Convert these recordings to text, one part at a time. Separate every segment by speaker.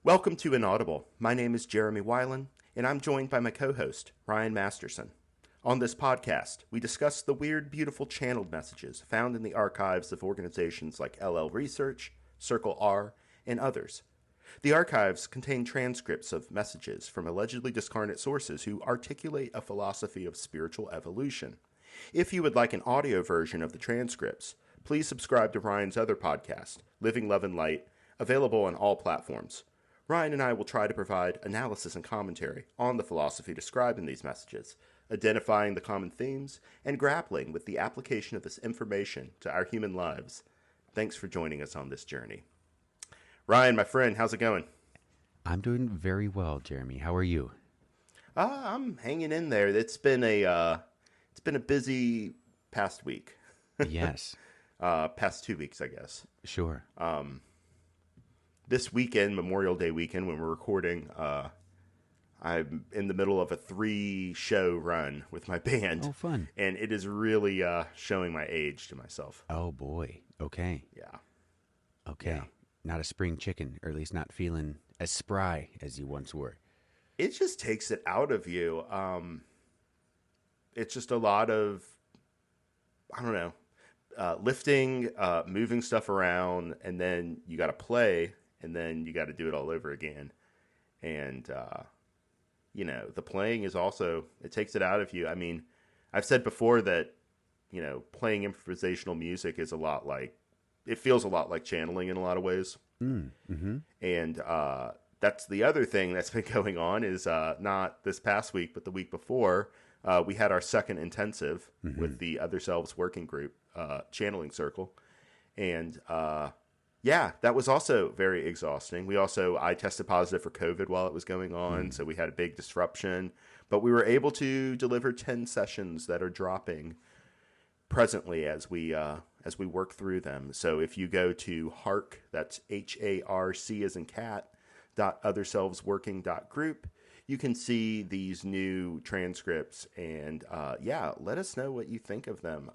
Speaker 1: Welcome to Inaudible. My name is Jeremy Weiland, and I'm joined by my co-host, Ryan Masterson. On this podcast, we discuss the weird, beautiful channeled messages found in the archives of organizations like LL Research, Circle R, and others. The archives contain transcripts of messages from allegedly discarnate sources who articulate a philosophy of spiritual evolution. If you would like an audio version of the transcripts, please subscribe to Ryan's other podcast, Living Love and Light, available on all platforms. Ryan and I will try to provide analysis and commentary on the philosophy described in these messages, identifying the common themes and grappling with the application of this information to our human lives. Thanks for joining us on this journey. Ryan, my friend, how's it going?
Speaker 2: I'm doing very well, Jeremy. How are you?
Speaker 1: I'm hanging in there. It's been a busy past week.
Speaker 2: Yes.
Speaker 1: Past 2 weeks, I guess.
Speaker 2: Sure.
Speaker 1: This weekend, Memorial Day weekend, when we're recording, I'm in the middle of a 3-show run with my band.
Speaker 2: Oh, fun.
Speaker 1: And it is really showing my age to myself.
Speaker 2: Oh, boy. Okay.
Speaker 1: Yeah.
Speaker 2: Okay.
Speaker 1: Yeah.
Speaker 2: Not a spring chicken, or at least not feeling as spry as you once were.
Speaker 1: It just takes it out of you. It's just a lot of, I don't know, lifting, moving stuff around, and then you got to play. And then you got to do it all over again. And, the playing is also, it takes it out of you. I mean, I've said before that, playing improvisational music is it feels a lot like channeling in a lot of ways.
Speaker 2: Mm-hmm.
Speaker 1: And that's the other thing that's been going on is not this past week, but the week before, we had our second intensive with the Other Selves working group, channeling circle. And, yeah, that was also very exhausting. I tested positive for COVID while it was going on, so we had a big disruption. But we were able to deliver 10 sessions that are dropping presently as we work through them. So if you go to HARC, that's HARC as in cat, .otherselvesworking.group, you can see these new transcripts and, let us know what you think of them.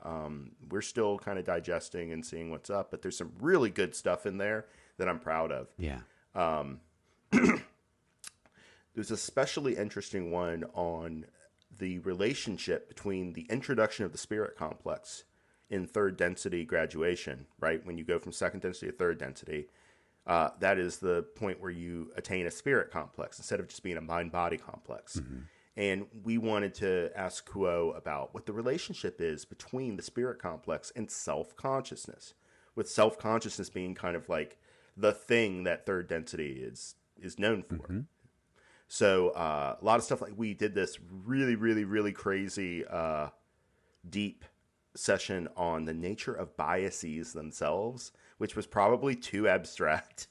Speaker 1: We're still kind of digesting and seeing what's up, but there's some really good stuff in there that I'm proud of.
Speaker 2: Yeah.
Speaker 1: There's a especially interesting one on the relationship between the introduction of the spirit complex in third density graduation, right? When you go from second density to third density, that is the point where you attain a spirit complex instead of just being a mind-body complex. Mm-hmm. And we wanted to ask Kuo about what the relationship is between the spirit complex and self-consciousness, with self-consciousness being kind of like the thing that third density is known for. Mm-hmm. So a lot of stuff, like we did this really, really, really crazy deep session on the nature of biases themselves, which was probably too abstract.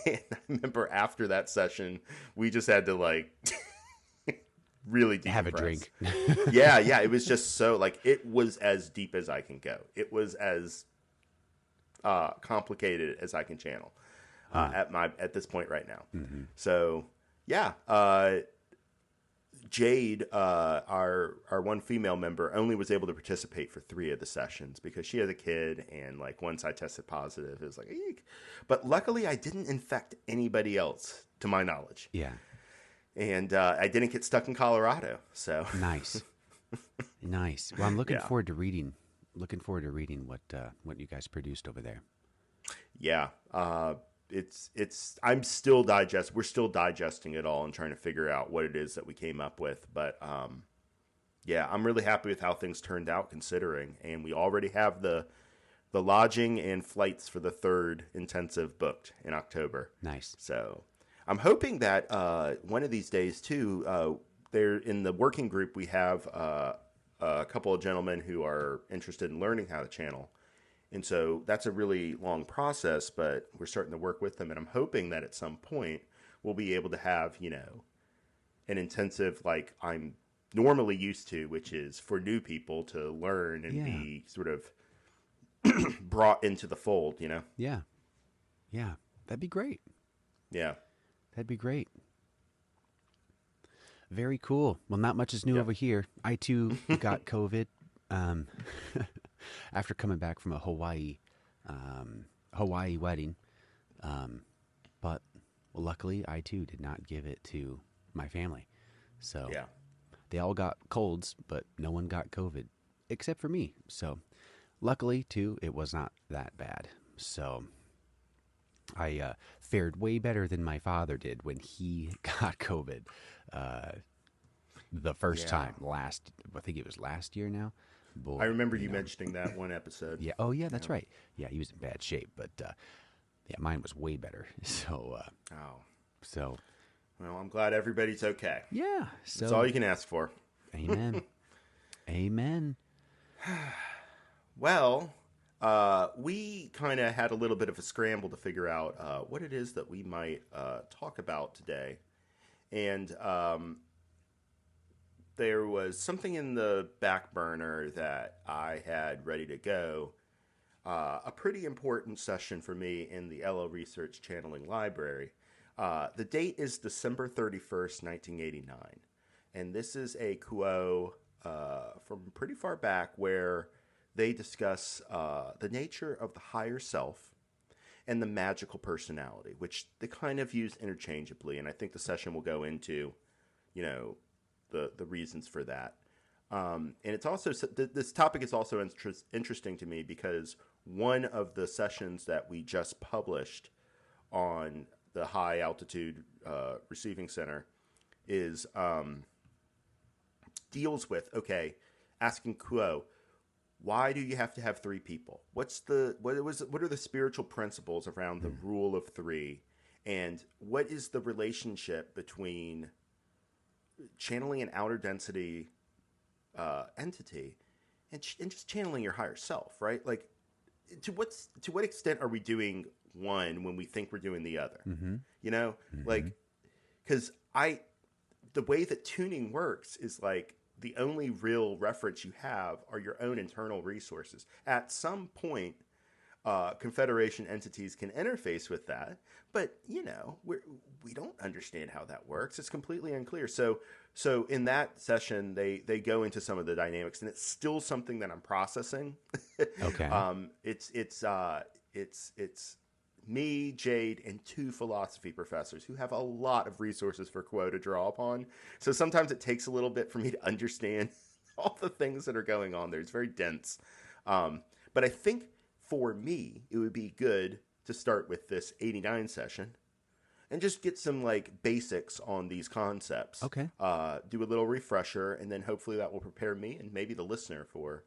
Speaker 1: And I remember after that session, we just had to really decompress.
Speaker 2: Have a drink.
Speaker 1: Yeah. It was just so it was as deep as I can go. It was as complicated as I can channel at this point right now. Mm-hmm. So yeah, Jade, our one female member, only was able to participate for 3 of the sessions because she has a kid, and once I tested positive, it was eek. But luckily I didn't infect anybody else, to my knowledge.
Speaker 2: Yeah.
Speaker 1: And I didn't get stuck in Colorado, so. Nice.
Speaker 2: Nice. Well, I'm looking forward to reading what you guys produced over there.
Speaker 1: Yeah. We're still digesting it all and trying to figure out what it is that we came up with. But, I'm really happy with how things turned out considering. And we already have the lodging and flights for the 3rd intensive booked in October.
Speaker 2: Nice.
Speaker 1: So I'm hoping that, one of these days too, there in the working group, we have, a couple of gentlemen who are interested in learning how to channel. And so that's a really long process, but we're starting to work with them. And I'm hoping that at some point we'll be able to have, an intensive like I'm normally used to, which is for new people to learn and be sort of brought into the fold,
Speaker 2: Yeah. Yeah. That'd be great.
Speaker 1: Yeah.
Speaker 2: That'd be great. Very cool. Well, not much is new over here. I too got COVID. After coming back from a Hawaii wedding. But Well, luckily, I too did not give it to my family. So
Speaker 1: Yeah.
Speaker 2: they all got colds, but no one got COVID except for me. So luckily, too, it was not that bad. So I fared way better than my father did when he got COVID uh, the first
Speaker 1: Yeah.
Speaker 2: time I think it was last year now.
Speaker 1: I
Speaker 2: Boy,
Speaker 1: remember you mentioning that one episode.
Speaker 2: Yeah. Oh, yeah,
Speaker 1: Yeah.
Speaker 2: that's right. Yeah, he was in bad shape, but yeah, mine was way better.
Speaker 1: Oh.
Speaker 2: So
Speaker 1: Well, I'm glad everybody's okay.
Speaker 2: yeah.
Speaker 1: That's all
Speaker 2: So
Speaker 1: you can ask for.
Speaker 2: amen. Amen.
Speaker 1: Well, we kind of had a little bit of a scramble to figure out what it is that we might talk about today. And there was something in the back burner that I had ready to go. A pretty important session for me in the LO Research Channeling Library. The date is December 31st, 1989. And this is a quo from pretty far back where they discuss the nature of the higher self and the magical personality, which they kind of use interchangeably. And I think the session will go into, you know, the reasons for that. And it's also, this topic is also interesting to me because one of the sessions that we just published on the High Altitude Receiving Center is deals with, okay, asking Kuo, why do you have to have three people? What are the spiritual principles around the rule of three, and what is the relationship between channeling an outer density entity and just channeling your higher self, right? Like, to what extent are we doing one when we think we're doing the other?
Speaker 2: Mm-hmm.
Speaker 1: You know, like, because the way that tuning works is like the only real reference you have are your own internal resources. At some point, Confederation entities can interface with that, but you know, we don't understand how that works. It's completely unclear. So in that session, they go into some of the dynamics, and it's still something that I'm processing.
Speaker 2: Okay.
Speaker 1: It's me, Jade, and two philosophy professors who have a lot of resources for Quo to draw upon. So sometimes it takes a little bit for me to understand all the things that are going on there. It's very dense. But I think for me, it would be good to start with this 89 session and just get some like basics on these concepts.
Speaker 2: Okay.
Speaker 1: Do a little refresher, and then hopefully that will prepare me and maybe the listener for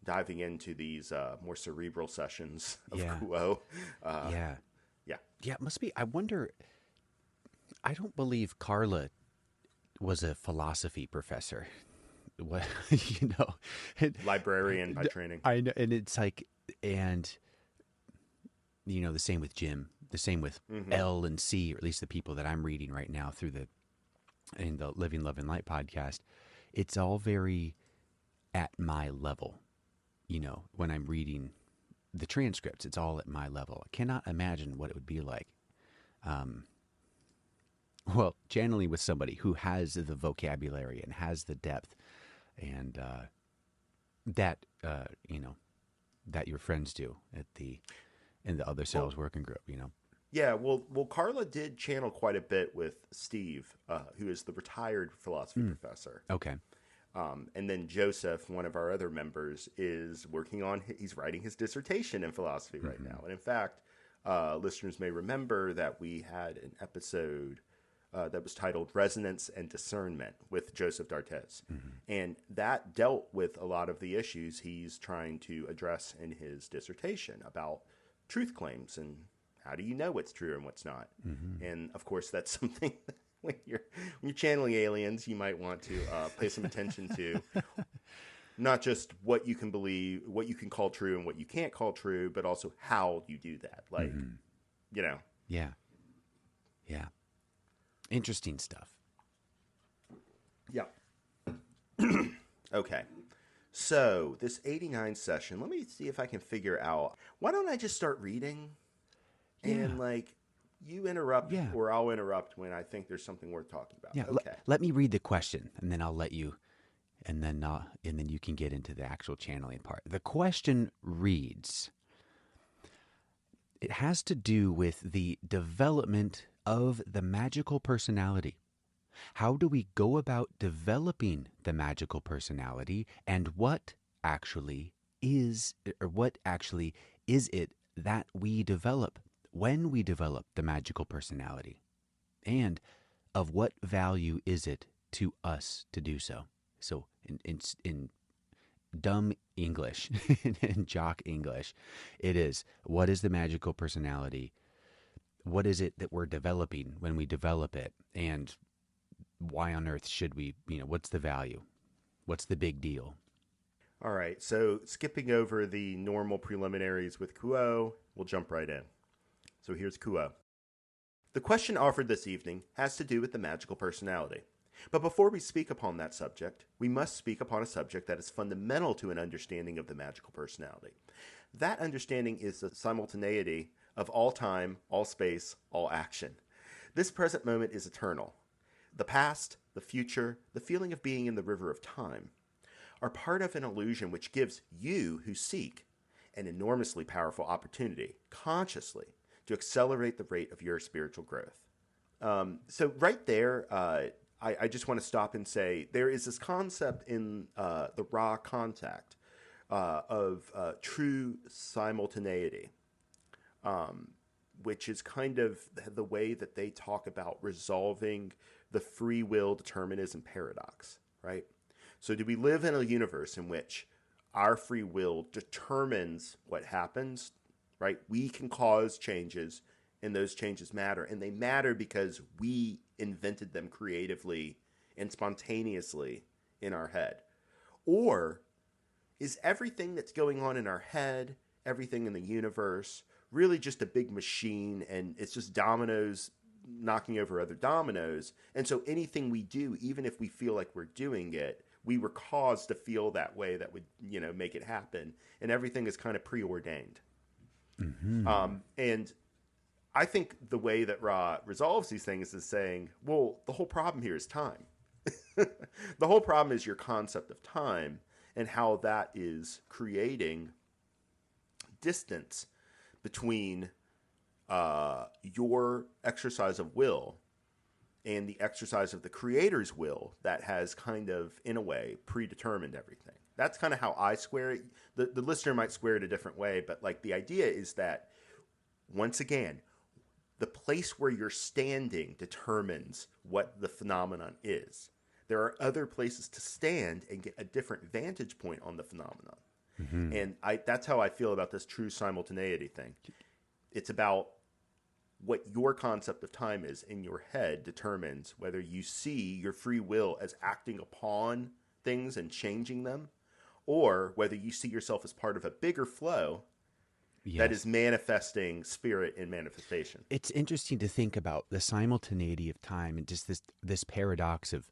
Speaker 1: diving into these more cerebral sessions of Kuo.
Speaker 2: Yeah.
Speaker 1: Yeah.
Speaker 2: Yeah, it must be. I wonder. I don't believe Carla was a philosophy professor. What you know,
Speaker 1: Librarian by training.
Speaker 2: I know, and it's like, and you know, the same with Jim, the same with L and C, or at least the people that I'm reading right now through the Living Love and Light podcast. It's all very at my level. You know, when I'm reading the transcripts, it's all at my level. I cannot imagine what it would be like. Well, channeling with somebody who has the vocabulary and has the depth, and that you know, that your friends do in the other sales working group. You know.
Speaker 1: Yeah, well, Carla did channel quite a bit with Steve, who is the retired philosophy professor.
Speaker 2: Okay.
Speaker 1: And then Joseph, one of our other members, is he's writing his dissertation in philosophy right now. And in fact, listeners may remember that we had an episode that was titled Resonance and Discernment with Joseph D'Artes. And that dealt with a lot of the issues he's trying to address in his dissertation about truth claims and how do you know what's true and what's not. And of course, that's something that when you're channeling aliens, you might want to pay some attention to, not just what you can believe, what you can call true and what you can't call true, but also how you do that. Like, you know.
Speaker 2: Yeah. Yeah. Interesting stuff.
Speaker 1: Yeah. Okay. So this 89 session, let me see if I can figure out. Why don't I just start reading? And like, you interrupt, or I'll interrupt when I think there's something worth talking about.
Speaker 2: Yeah.
Speaker 1: Okay.
Speaker 2: Let me read the question, and then I'll let you, and then you can get into the actual channeling part. The question reads: it has to do with the development of the magical personality. How do we go about developing the magical personality, and what actually is it that we develop when we develop the magical personality? And of what value is it to us to do so? So in dumb English, in jock English, it is, what is the magical personality? What is it that we're developing when we develop it? And why on earth should we, what's the value? What's the big deal?
Speaker 1: All right, so skipping over the normal preliminaries with Kuo, we'll jump right in. So here's Kuo. The question offered this evening has to do with the magical personality. But before we speak upon that subject, we must speak upon a subject that is fundamental to an understanding of the magical personality. That understanding is the simultaneity of all time, all space, all action. This present moment is eternal. The past, the future, the feeling of being in the river of time are part of an illusion which gives you who seek an enormously powerful opportunity, consciously, to accelerate the rate of your spiritual growth. So right there, I just want to stop and say there is this concept in the raw contact of true simultaneity, which is kind of the way that they talk about resolving the free will determinism paradox, right? So do we live in a universe in which our free will determines what happens, right? We can cause changes, and those changes matter. And they matter because we invented them creatively and spontaneously in our head. Or is everything that's going on in our head, everything in the universe, really just a big machine, and it's just dominoes knocking over other dominoes? And so anything we do, even if we feel like we're doing it, we were caused to feel that way that would, make it happen. And everything is kind of preordained. And I think the way that Ra resolves these things is saying, well, the whole problem here is time. The whole problem is your concept of time and how that is creating distance between your exercise of will and the exercise of the creator's will that has kind of, in a way, predetermined everything. That's kind of how I square it. The listener might square it a different way, but like the idea is that, once again, the place where you're standing determines what the phenomenon is. There are other places to stand and get a different vantage point on the phenomenon. Mm-hmm. And that's how I feel about this true simultaneity thing. It's about what your concept of time is in your head determines whether you see your free will as acting upon things and changing them, or whether you see yourself as part of a bigger flow that is manifesting spirit in manifestation.
Speaker 2: It's interesting to think about the simultaneity of time and just this paradox of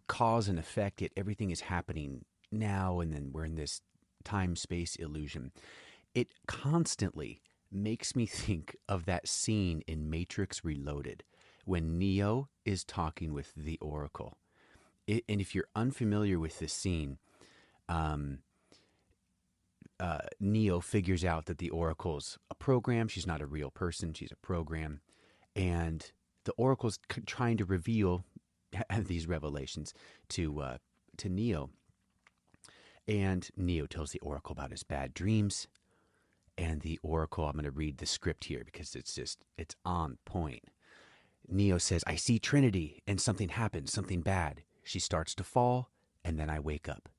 Speaker 2: cause and effect. Everything is happening now, and then we're in this time-space illusion. It constantly makes me think of that scene in Matrix Reloaded when Neo is talking with the Oracle. And if you're unfamiliar with this scene, Neo figures out that the Oracle's a program. She's not a real person. She's a program. And the Oracle's trying to reveal these revelations to Neo. And Neo tells the Oracle about his bad dreams. And the Oracle, I'm going to read the script here because it's on point. Neo says, I see Trinity, and something happens, something bad. She starts to fall, and then I wake up.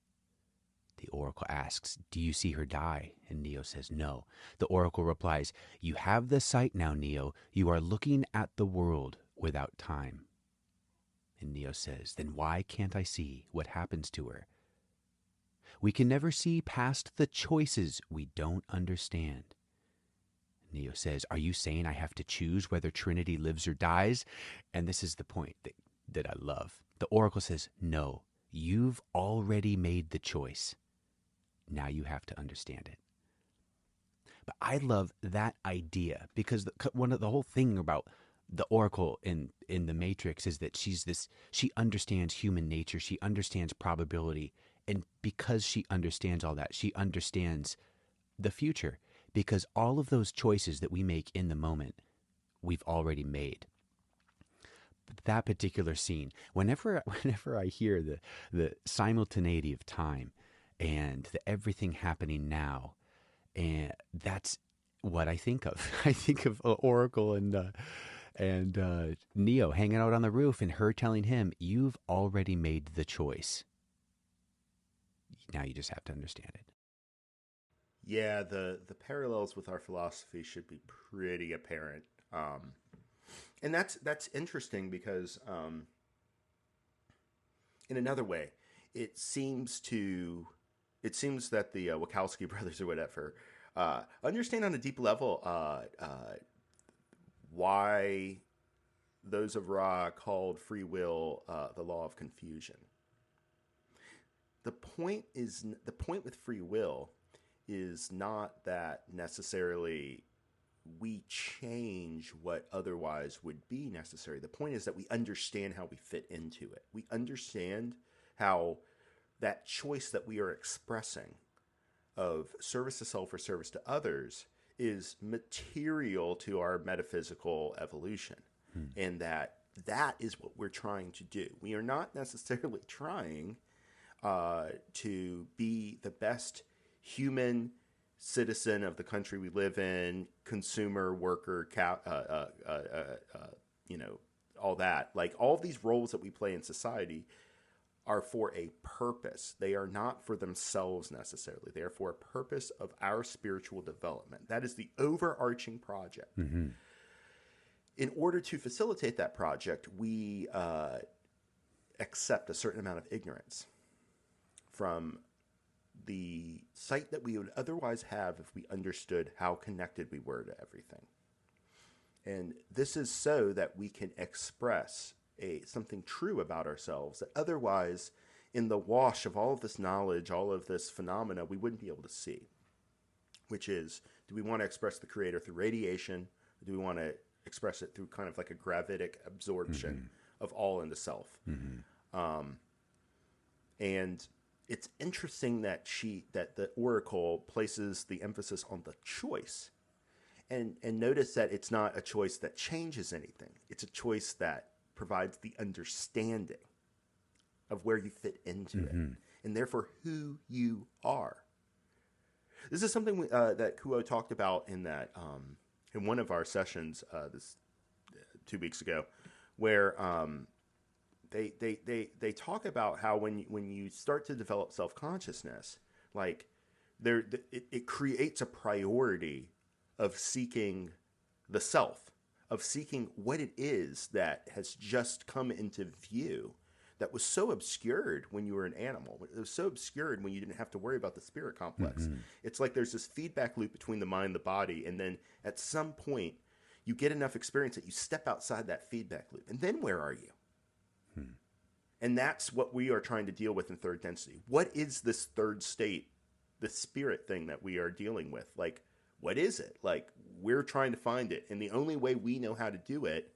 Speaker 2: The Oracle asks, do you see her die? And Neo says, no. The Oracle replies, you have the sight now, Neo. You are looking at the world without time. And Neo says, then why can't I see what happens to her? We can never see past the choices we don't understand. Neo says, are you saying I have to choose whether Trinity lives or dies? And this is the point that I love. The Oracle says, no, you've already made the choice. Now you have to understand it. But I love that idea because the whole thing about the Oracle in the Matrix is that she understands human nature. She understands probability. And because she understands all that, she understands the future. Because all of those choices that we make in the moment, we've already made. That particular scene, whenever I hear the simultaneity of time and the everything happening now, and that's what I think of. I think of Oracle and Neo hanging out on the roof, and her telling him, "You've already made the choice. Now you just have to understand it."
Speaker 1: Yeah, the parallels with our philosophy should be pretty apparent. And that's interesting because in another way, it seems that the Wachowski brothers or whatever understand on a deep level why those of Ra called free will the law of confusion. The point with free will is not that necessarily we change what otherwise would be necessary. The point is that we understand how we fit into it. We understand how that choice that we are expressing of service to self or service to others is material to our metaphysical evolution, and that is what we're trying to do. We are not necessarily trying to be the best human citizen of the country we live in, consumer, worker, all that. Like all of these roles that we play in society are for a purpose. They are not for themselves necessarily. They are for a purpose of our spiritual development. That is the overarching project.
Speaker 2: Mm-hmm.
Speaker 1: In order to facilitate that project, we accept a certain amount of ignorance from the sight that we would otherwise have if we understood how connected we were to everything. And this is so that we can express something true about ourselves that otherwise, in the wash of all of this knowledge, all of this phenomena, we wouldn't be able to see. Which is, do we want to express the Creator through radiation? Or do we want to express it through kind of like a gravitic absorption of all into self? And it's interesting that the Oracle places the emphasis on the choice. And notice that it's not a choice that changes anything. It's a choice that provides the understanding of where you fit into it, and therefore who you are. This is something that Kuo talked about in one of our sessions this 2 weeks ago, where they talk about how when you start to develop self-consciousness, like it creates a priority of seeking the self, of seeking what it is that has just come into view that was so obscured when you were an animal. It was so obscured when you didn't have to worry about the spirit complex. It's like there's this feedback loop between the mind and the body, and then at some point you get enough experience that you step outside that feedback loop. And then where are you? And that's what we are trying to deal with in third density. What is this third state, the spirit thing that we are dealing with? Like, what is it? Like, we're trying to find it. And the only way we know how to do it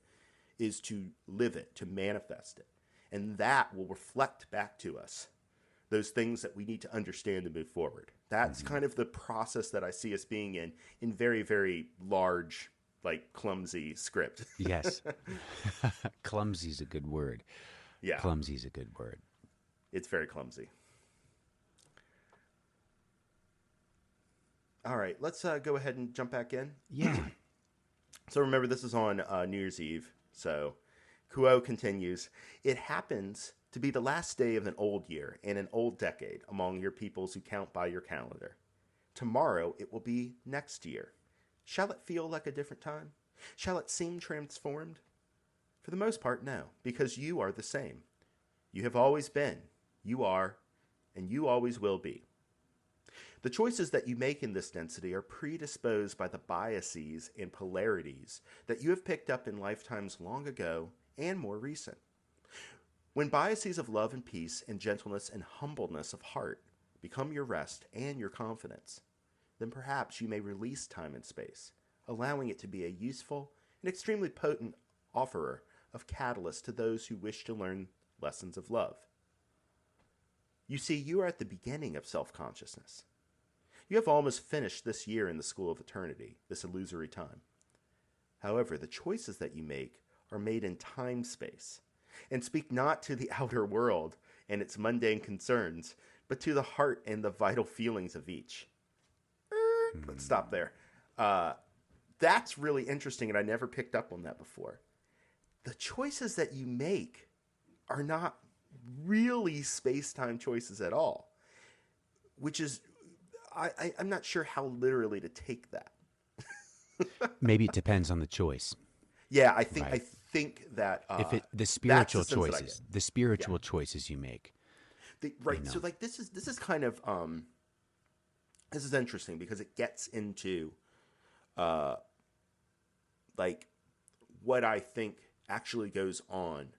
Speaker 1: is to live it, to manifest it. And that will reflect back to us those things that we need to understand and move forward. That's kind of the process that I see us being in very, very large, like clumsy script.
Speaker 2: Yes. Clumsy is a good word.
Speaker 1: Yeah.
Speaker 2: Clumsy is a good word.
Speaker 1: It's very clumsy. All right, let's go ahead and jump back in.
Speaker 2: Yeah.
Speaker 1: So remember, this is on New Year's Eve. So Kuo continues, it happens to be the last day of an old year and an old decade among your peoples who count by your calendar. Tomorrow it will be next year. Shall it feel like a different time? Shall it seem transformed? For the most part, no, because you are the same. You have always been, you are, and you always will be. The choices that you make in this density are predisposed by the biases and polarities that you have picked up in lifetimes long ago and more recent. When biases of love and peace and gentleness and humbleness of heart become your rest and your confidence, then perhaps you may release time and space, allowing it to be a useful and extremely potent offerer of catalyst to those who wish to learn lessons of love. You see, you are at the beginning of self-consciousness. You have almost finished this year in the school of eternity, this illusory time. However, the choices that you make are made in time space and speak not to the outer world and its mundane concerns, but to the heart and the vital feelings of each. Let's stop there. That's really interesting, and I never picked up on that before. The choices that you make are not really space-time choices at all, which is, I'm not sure how literally to take that.
Speaker 2: Maybe it depends on the choice.
Speaker 1: Yeah, I think
Speaker 2: Right.
Speaker 1: that
Speaker 2: If it the
Speaker 1: that's
Speaker 2: spiritual
Speaker 1: the sense that I get.
Speaker 2: choices, the spiritual choices you make,
Speaker 1: Right.
Speaker 2: you
Speaker 1: So
Speaker 2: know.
Speaker 1: like this is kind of this is interesting because it gets into uh like what I think actually goes on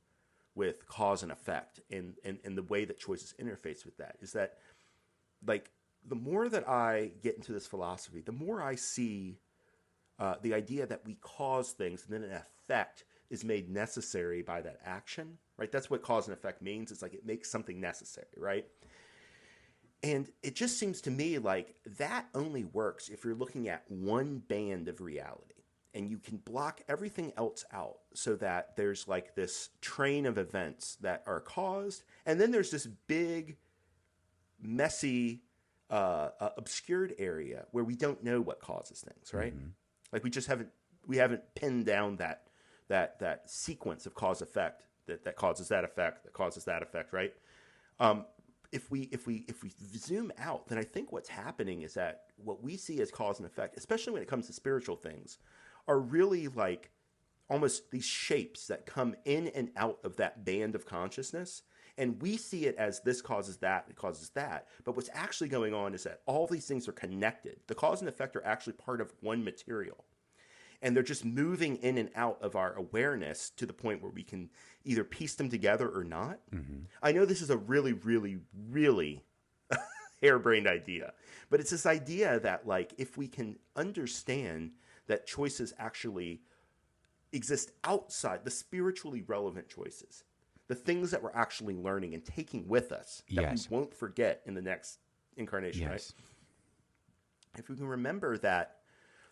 Speaker 1: with cause and effect and the way that choices interface with that is that like the more that I get into this philosophy, the more I see the idea that we cause things and then an effect is made necessary by that action, right? That's what cause and effect means. It's like it makes something necessary, right? And it just seems to me like that only works if you're looking at one band of reality and you can block everything else out so that there's like this train of events that are caused. And then there's this big, messy, obscured area where we don't know what causes things, right?
Speaker 2: Mm-hmm.
Speaker 1: Like we haven't pinned down that sequence of cause effect that causes that effect, that causes that effect, right? If we zoom out, then I think what's happening is that what we see as cause and effect, especially when it comes to spiritual things, are really like almost these shapes that come in and out of that band of consciousness. And we see it as this causes that, it causes that. But what's actually going on is that all these things are connected. The cause and effect are actually part of one material. And they're just moving in and out of our awareness to the point where we can either piece them together or not.
Speaker 2: Mm-hmm.
Speaker 1: I know this is a really, really, really harebrained idea, but it's this idea that like if we can understand that choices actually exist outside the spiritually relevant choices, the things that we're actually learning and taking with us that
Speaker 2: Yes.
Speaker 1: we won't forget in the next incarnation, right?
Speaker 2: Yes.
Speaker 1: If we can remember that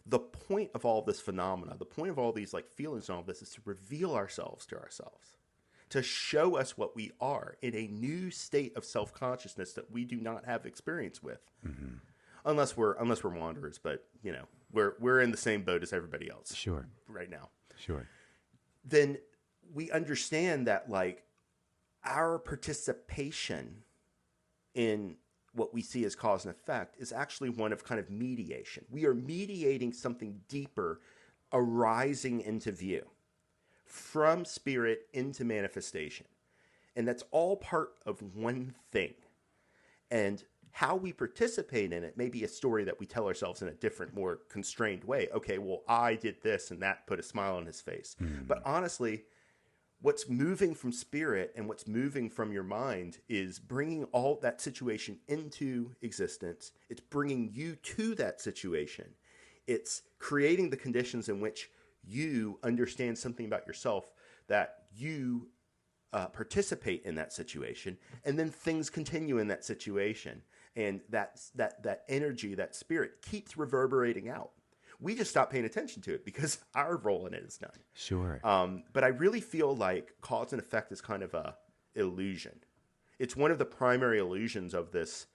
Speaker 1: the point of all this phenomena, the point of all these like feelings and all this is to reveal ourselves to ourselves, to show us what we are in a new state of self-consciousness that we do not have experience with,
Speaker 2: Mm-hmm.
Speaker 1: unless we're wanderers. But you know, we're in the same boat as everybody else,
Speaker 2: Sure.
Speaker 1: right now.
Speaker 2: Sure.
Speaker 1: Then we understand that like our participation in what we see as cause and effect is actually one of kind of mediation. We are mediating something deeper arising into view from spirit into manifestation. And that's all part of one thing. And how we participate in it may be a story that we tell ourselves in a different, more constrained way. Okay, well, I did this and that put a smile on his face.
Speaker 2: Mm.
Speaker 1: But honestly, what's moving from spirit and what's moving from your mind is bringing all that situation into existence. It's bringing you to that situation. It's creating the conditions in which you understand something about yourself, that you participate in that situation, and then things continue in that situation. And that energy, that spirit keeps reverberating out. We just stop paying attention to it because our role in it is done.
Speaker 2: Sure.
Speaker 1: But I really feel like cause and effect is kind of a illusion. It's one of the primary illusions of this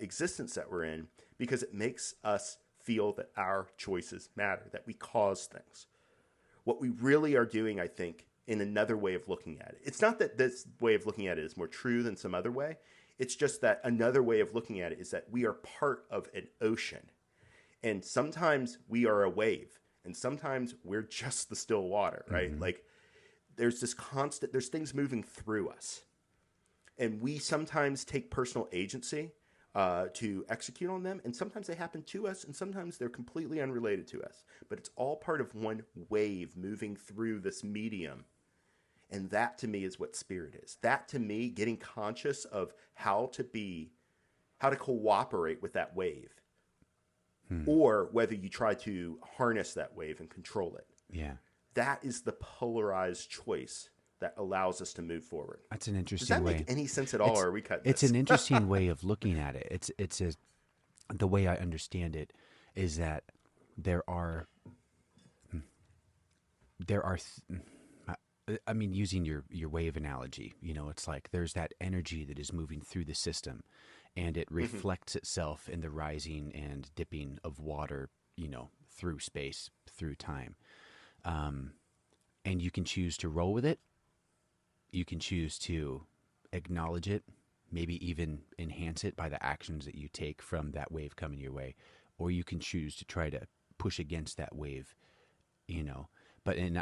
Speaker 1: existence that we're in because it makes us feel that our choices matter, that we cause things. What we really are doing, I think, in another way of looking at it. It's not that this way of looking at it is more true than some other way. It's just that another way of looking at it is that we are part of an ocean. And sometimes we are a wave, and sometimes we're just the still water, right?
Speaker 2: Mm-hmm.
Speaker 1: Like there's this constant, there's things moving through us. And we sometimes take personal agency to execute on them. And sometimes they happen to us, and sometimes they're completely unrelated to us. But it's all part of one wave moving through this medium. And that to me is what spirit is. That to me, getting conscious of how to cooperate with that wave. Or whether you try to harness that wave and control it.
Speaker 2: Yeah.
Speaker 1: That is the polarized choice that allows us to move forward.
Speaker 2: That's an interesting
Speaker 1: Does that
Speaker 2: way.
Speaker 1: make any sense at all, or are we cutting
Speaker 2: It's
Speaker 1: this?
Speaker 2: an interesting way of looking at it. The way I understand it is that there are there are I mean, using your wave analogy, it's like there's that energy that is moving through the system, and it
Speaker 1: Hmm.
Speaker 2: reflects itself in the rising and dipping of water, through space, through time. Um, and you can choose to roll with it. You can choose to acknowledge it, maybe even enhance it by the actions that you take from that wave coming your way, or you can choose to try to push against that wave, you know. But in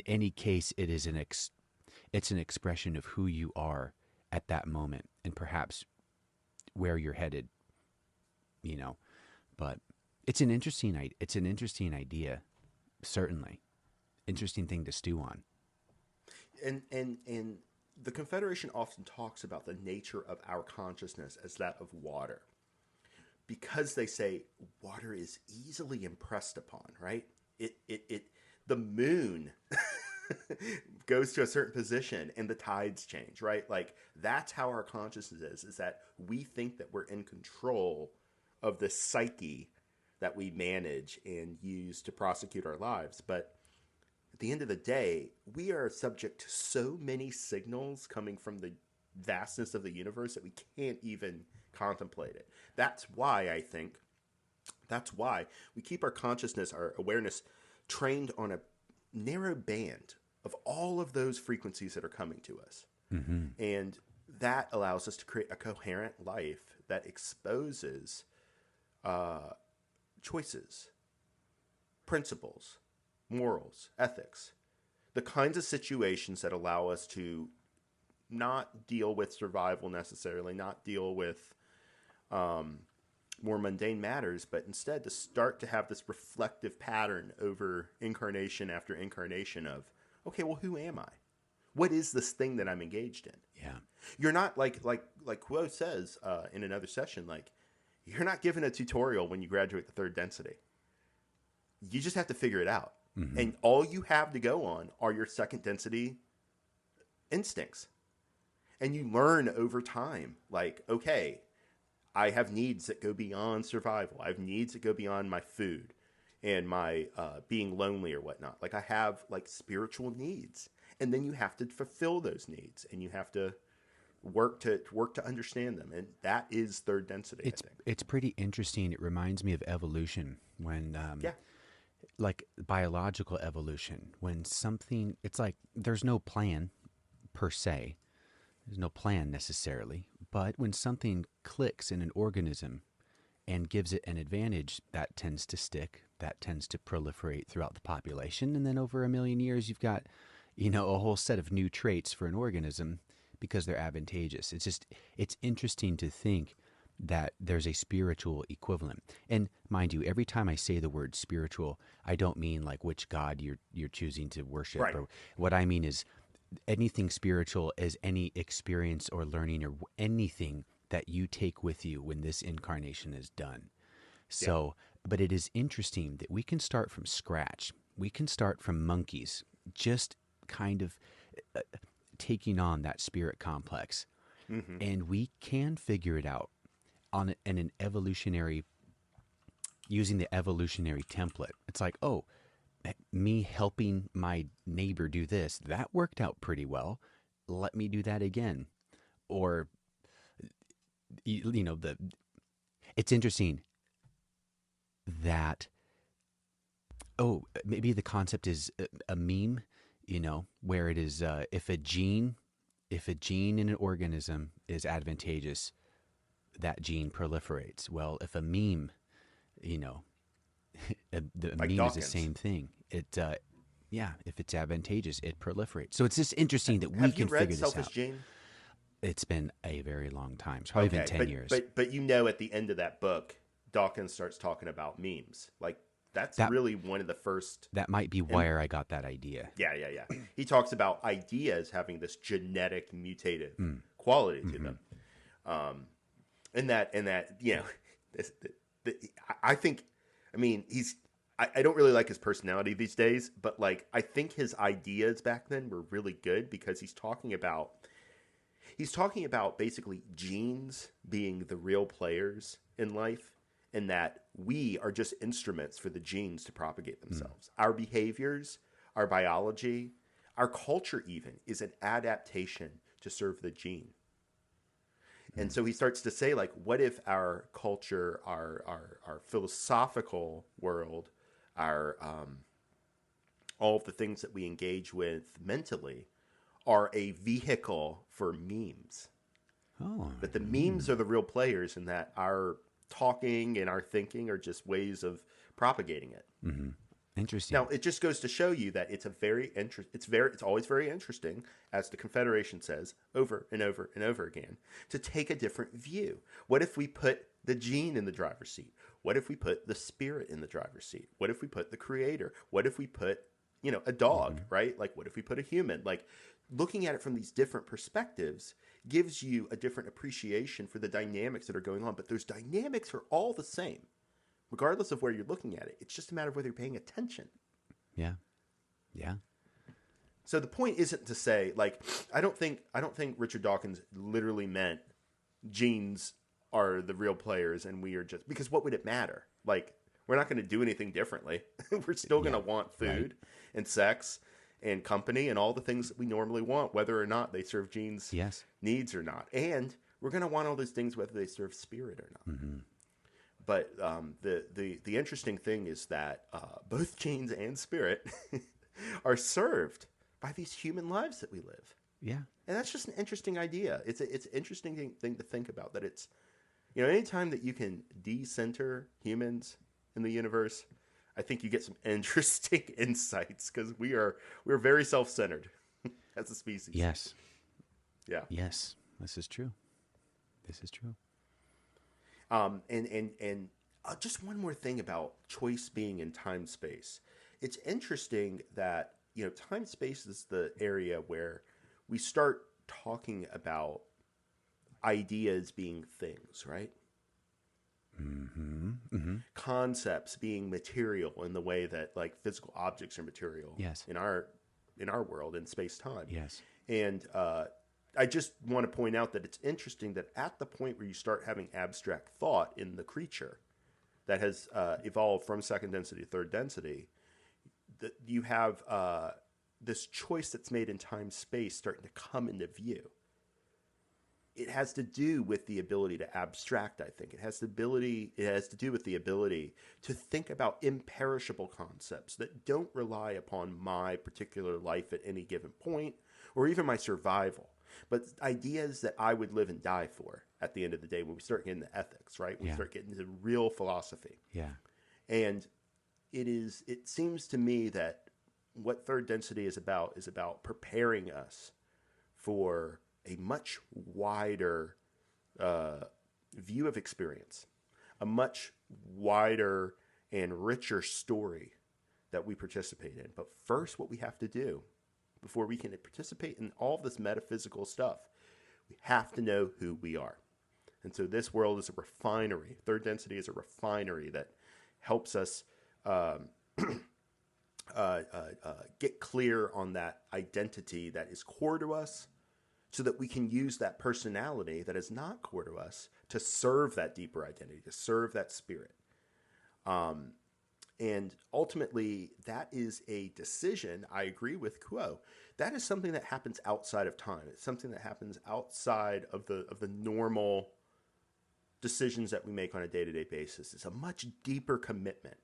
Speaker 2: any case, it's an expression of who you are at that moment, and perhaps where you're headed, you know. But it's an interesting idea, certainly interesting thing to stew on.
Speaker 1: And the Confederation often talks about the nature of our consciousness as that of water, because they say water is easily impressed upon, right? It the moon goes to a certain position and the tides change, right? Like that's how our consciousness is that we think that we're in control of the psyche that we manage and use to prosecute our lives. But at the end of the day, we are subject to so many signals coming from the vastness of the universe that we can't even contemplate it. That's why we keep our consciousness, our awareness trained on a narrow band of all of those frequencies that are coming to us.
Speaker 2: Mm-hmm.
Speaker 1: And that allows us to create a coherent life that exposes uh, choices, principles, morals, ethics, the kinds of situations that allow us to not deal with survival necessarily, not deal with um, more mundane matters, but instead to start to have this reflective pattern over incarnation after incarnation of, okay, well, who am I? What is this thing that I'm engaged in?
Speaker 2: Yeah.
Speaker 1: You're not like Quo says in another session, like you're not given a tutorial when you graduate the third density. You just have to figure it out.
Speaker 2: Mm-hmm.
Speaker 1: And all you have to go on are your second density instincts. And you learn over time, like, okay, I have needs that go beyond survival. I have needs that go beyond my food and my being lonely or whatnot. Like I have like spiritual needs, and then you have to fulfill those needs, and you have to work to understand them, and that is third density, I
Speaker 2: It's
Speaker 1: think.
Speaker 2: it's pretty interesting. It reminds me of evolution when
Speaker 1: Yeah,
Speaker 2: like biological evolution, when something, it's like there's no plan per se. There's no plan necessarily, but when something clicks in an organism and gives it an advantage, that tends to stick, that tends to proliferate throughout the population, and then over a million years you've got, a whole set of new traits for an organism because they're advantageous. It's interesting to think that there's a spiritual equivalent. And mind you, every time I say the word spiritual, I don't mean like which god you're choosing to worship,
Speaker 1: right.
Speaker 2: or what I mean is anything spiritual is any experience or learning or anything that you take with you when this incarnation is done.
Speaker 1: Yeah,
Speaker 2: So, but it is interesting that we can start from scratch. We can start from monkeys, just kind of uh, taking on that spirit complex,
Speaker 1: hmm,
Speaker 2: and we can figure it out in an evolutionary, using the evolutionary template. It's like, oh, me helping my neighbor do this, that worked out pretty well. Let me do that again. Or, the it's interesting that, oh, maybe the concept is a meme, where it is, if a gene in an organism is advantageous, that gene proliferates. Well, if a meme, you know, the
Speaker 1: like
Speaker 2: meme is the
Speaker 1: Dawkins.
Speaker 2: same thing. Yeah, if it's advantageous, it proliferates. So it's just interesting that we
Speaker 1: Have you
Speaker 2: can
Speaker 1: read
Speaker 2: figure this
Speaker 1: Selfish
Speaker 2: out.
Speaker 1: Gene?
Speaker 2: It's been a very long time. It's probably been
Speaker 1: Okay,
Speaker 2: 10
Speaker 1: but
Speaker 2: years.
Speaker 1: but at the end of that book, Dawkins starts talking about memes. Like that's
Speaker 2: That
Speaker 1: really one of the first.
Speaker 2: that might be
Speaker 1: And
Speaker 2: where I got that idea.
Speaker 1: yeah, yeah, yeah. He talks about ideas having this genetic mutative
Speaker 2: Mm.
Speaker 1: quality to
Speaker 2: Hmm.
Speaker 1: them, and that this, I think, I mean, I don't really like his personality these days, but like I think his ideas back then were really good because he's talking about basically genes being the real players in life, and that we are just instruments for the genes to propagate themselves. Our behaviors, our biology, our culture even is an adaptation to serve the gene. And so he starts to say, like, what if our culture, our philosophical world, our all of the things that we engage with mentally are a vehicle for memes?
Speaker 2: Oh,
Speaker 1: But the memes are the real players, in that our talking and our thinking are just ways of propagating it.
Speaker 2: interesting.
Speaker 1: Now, it just goes to show you that it's a very it's always very interesting, as the Confederation says over and over and over again, to take a different view. What if we put the gene in the driver's seat? What if we put the spirit in the driver's seat? What if we put the creator? What if we put, a dog, right? Like, what if we put a human? Like, looking at it from these different perspectives gives you a different appreciation for the dynamics that are going on. But those dynamics are all the same, regardless of where you're looking at it. It's just a matter of whether you're paying attention.
Speaker 2: Yeah. Yeah.
Speaker 1: So the point isn't to say, like, I don't think Richard Dawkins literally meant genes are the real players and we are just, because what would it matter? Like, we're not going to do anything differently. We're still going to want food and sex and company and all the things that we normally want, whether or not they serve genes' needs or not. And we're going to want all those things whether they serve spirit or not. But the interesting thing is that both genes and spirit are served by these human lives that we live.
Speaker 2: Yeah.
Speaker 1: And that's just an interesting idea. It's an interesting thing to think about, that it's, anytime that you can decenter humans in the universe, I think you get some interesting insights, because we're very self-centered as a species.
Speaker 2: Yes.
Speaker 1: Yeah.
Speaker 2: Yes. This is true. This is true.
Speaker 1: And just one more thing about choice being in time space. It's interesting that, time space is the area where we start talking about ideas being things, right? Concepts being material in the way that, like, physical objects are material.
Speaker 2: Yes.
Speaker 1: In our world, in space time.
Speaker 2: Yes.
Speaker 1: And I just want to point out that it's interesting that at the point where you start having abstract thought in the creature that has evolved from second density to third density, that you have this choice that's made in time space starting to come into view. It has to do with the ability to abstract, I think. It has to do with the ability to think about imperishable concepts that don't rely upon my particular life at any given point, or even my survival, but ideas that I would live and die for at the end of the day, when we start getting into ethics, right? We start getting into real philosophy.
Speaker 2: Yeah.
Speaker 1: And it seems to me that what third density is about preparing us for a much wider view of experience, a much wider and richer story that we participate in. But first, what we have to do before we can participate in all this metaphysical stuff, we have to know who we are. And so this world is a refinery. Third density is a refinery that helps us get clear on that identity that is core to us, so that we can use that personality that is not core to us to serve that deeper identity, to serve that spirit. And ultimately, that is a decision. I agree with Kuo. That is something that happens outside of time. It's something that happens outside of the normal decisions that we make on a day-to-day basis. It's a much deeper commitment.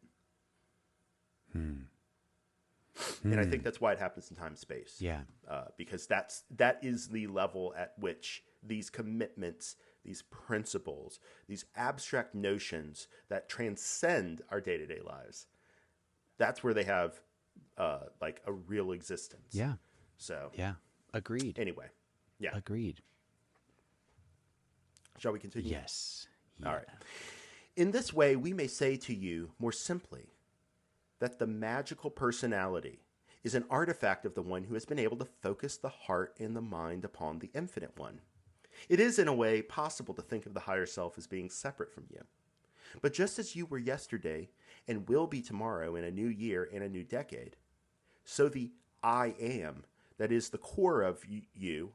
Speaker 1: And I think that's why it happens in time and space.
Speaker 2: Yeah.
Speaker 1: Because that is the level at which these commitments, these principles, these abstract notions that transcend our day-to-day lives, that's where they have like a real existence.
Speaker 2: Yeah.
Speaker 1: So
Speaker 2: yeah. Agreed.
Speaker 1: Anyway, yeah.
Speaker 2: Agreed.
Speaker 1: Shall we continue?
Speaker 2: Yes. Yeah.
Speaker 1: All right. In this way, we may say to you more simply that the magical personality is an artifact of the one who has been able to focus the heart and the mind upon the infinite one. It is, in a way, possible to think of the higher self as being separate from you. But just as you were yesterday and will be tomorrow in a new year and a new decade, so the I am, that is the core of you,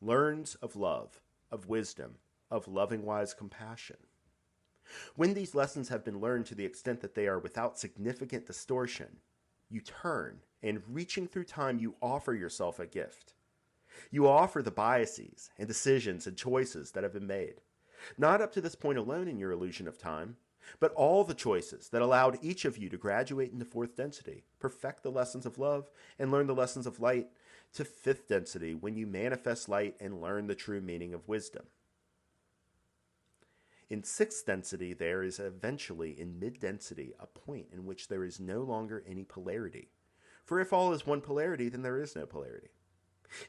Speaker 1: learns of love, of wisdom, of loving wise compassion. When these lessons have been learned to the extent that they are without significant distortion, you turn, and reaching through time, you offer yourself a gift. You offer the biases and decisions and choices that have been made, not up to this point alone in your illusion of time, but all the choices that allowed each of you to graduate into fourth density, perfect the lessons of love, and learn the lessons of light, to fifth density when you manifest light and learn the true meaning of wisdom. In sixth density, there is eventually, in mid-density, a point in which there is no longer any polarity. For if all is one polarity, then there is no polarity.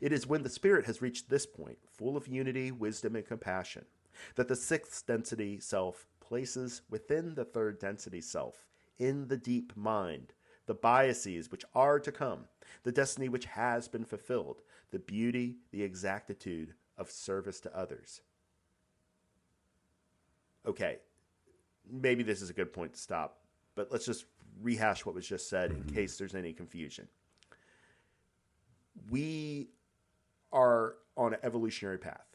Speaker 1: It is when the spirit has reached this point, full of unity, wisdom, and compassion, that the sixth density self places within the third density self, in the deep mind, the biases which are to come, the destiny which has been fulfilled, the beauty, the exactitude of service to others. Okay, maybe this is a good point to stop, but let's just rehash what was just said in case there's any confusion. We are on an evolutionary path.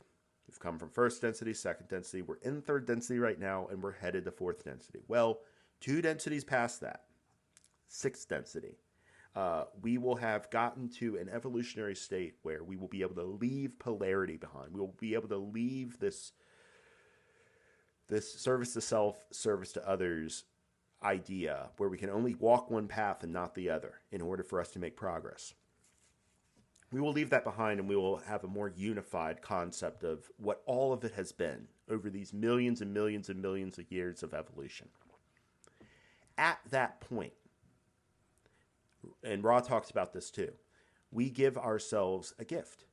Speaker 1: We've come from first density, second density. We're in third density right now, and we're headed to fourth density. Well, 2 densities past that, sixth density, we will have gotten to an evolutionary state where we will be able to leave polarity behind. We will be able to leave this service to self, service to others idea where we can only walk one path and not the other in order for us to make progress. We will leave that behind, and we will have a more unified concept of what all of it has been over these millions and millions and millions of years of evolution. At that point, and Ra talks about this too, we give ourselves a gift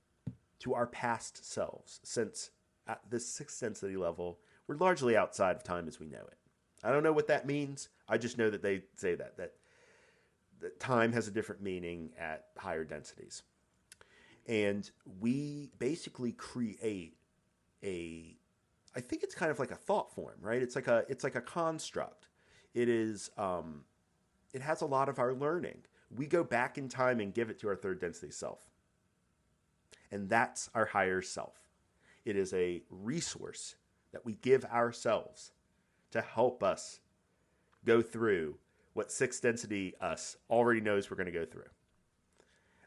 Speaker 1: to our past selves, since at this sixth density level, we're largely outside of time as we know it. I don't know what that means. I just know that they say that time has a different meaning at higher densities. And we basically create I think it's kind of like a thought form, right? It's like a construct. It is, it has a lot of our learning. We go back in time and give it to our third density self. And that's our higher self. It is a resource that we give ourselves to help us go through what sixth density us already knows we're going to go through.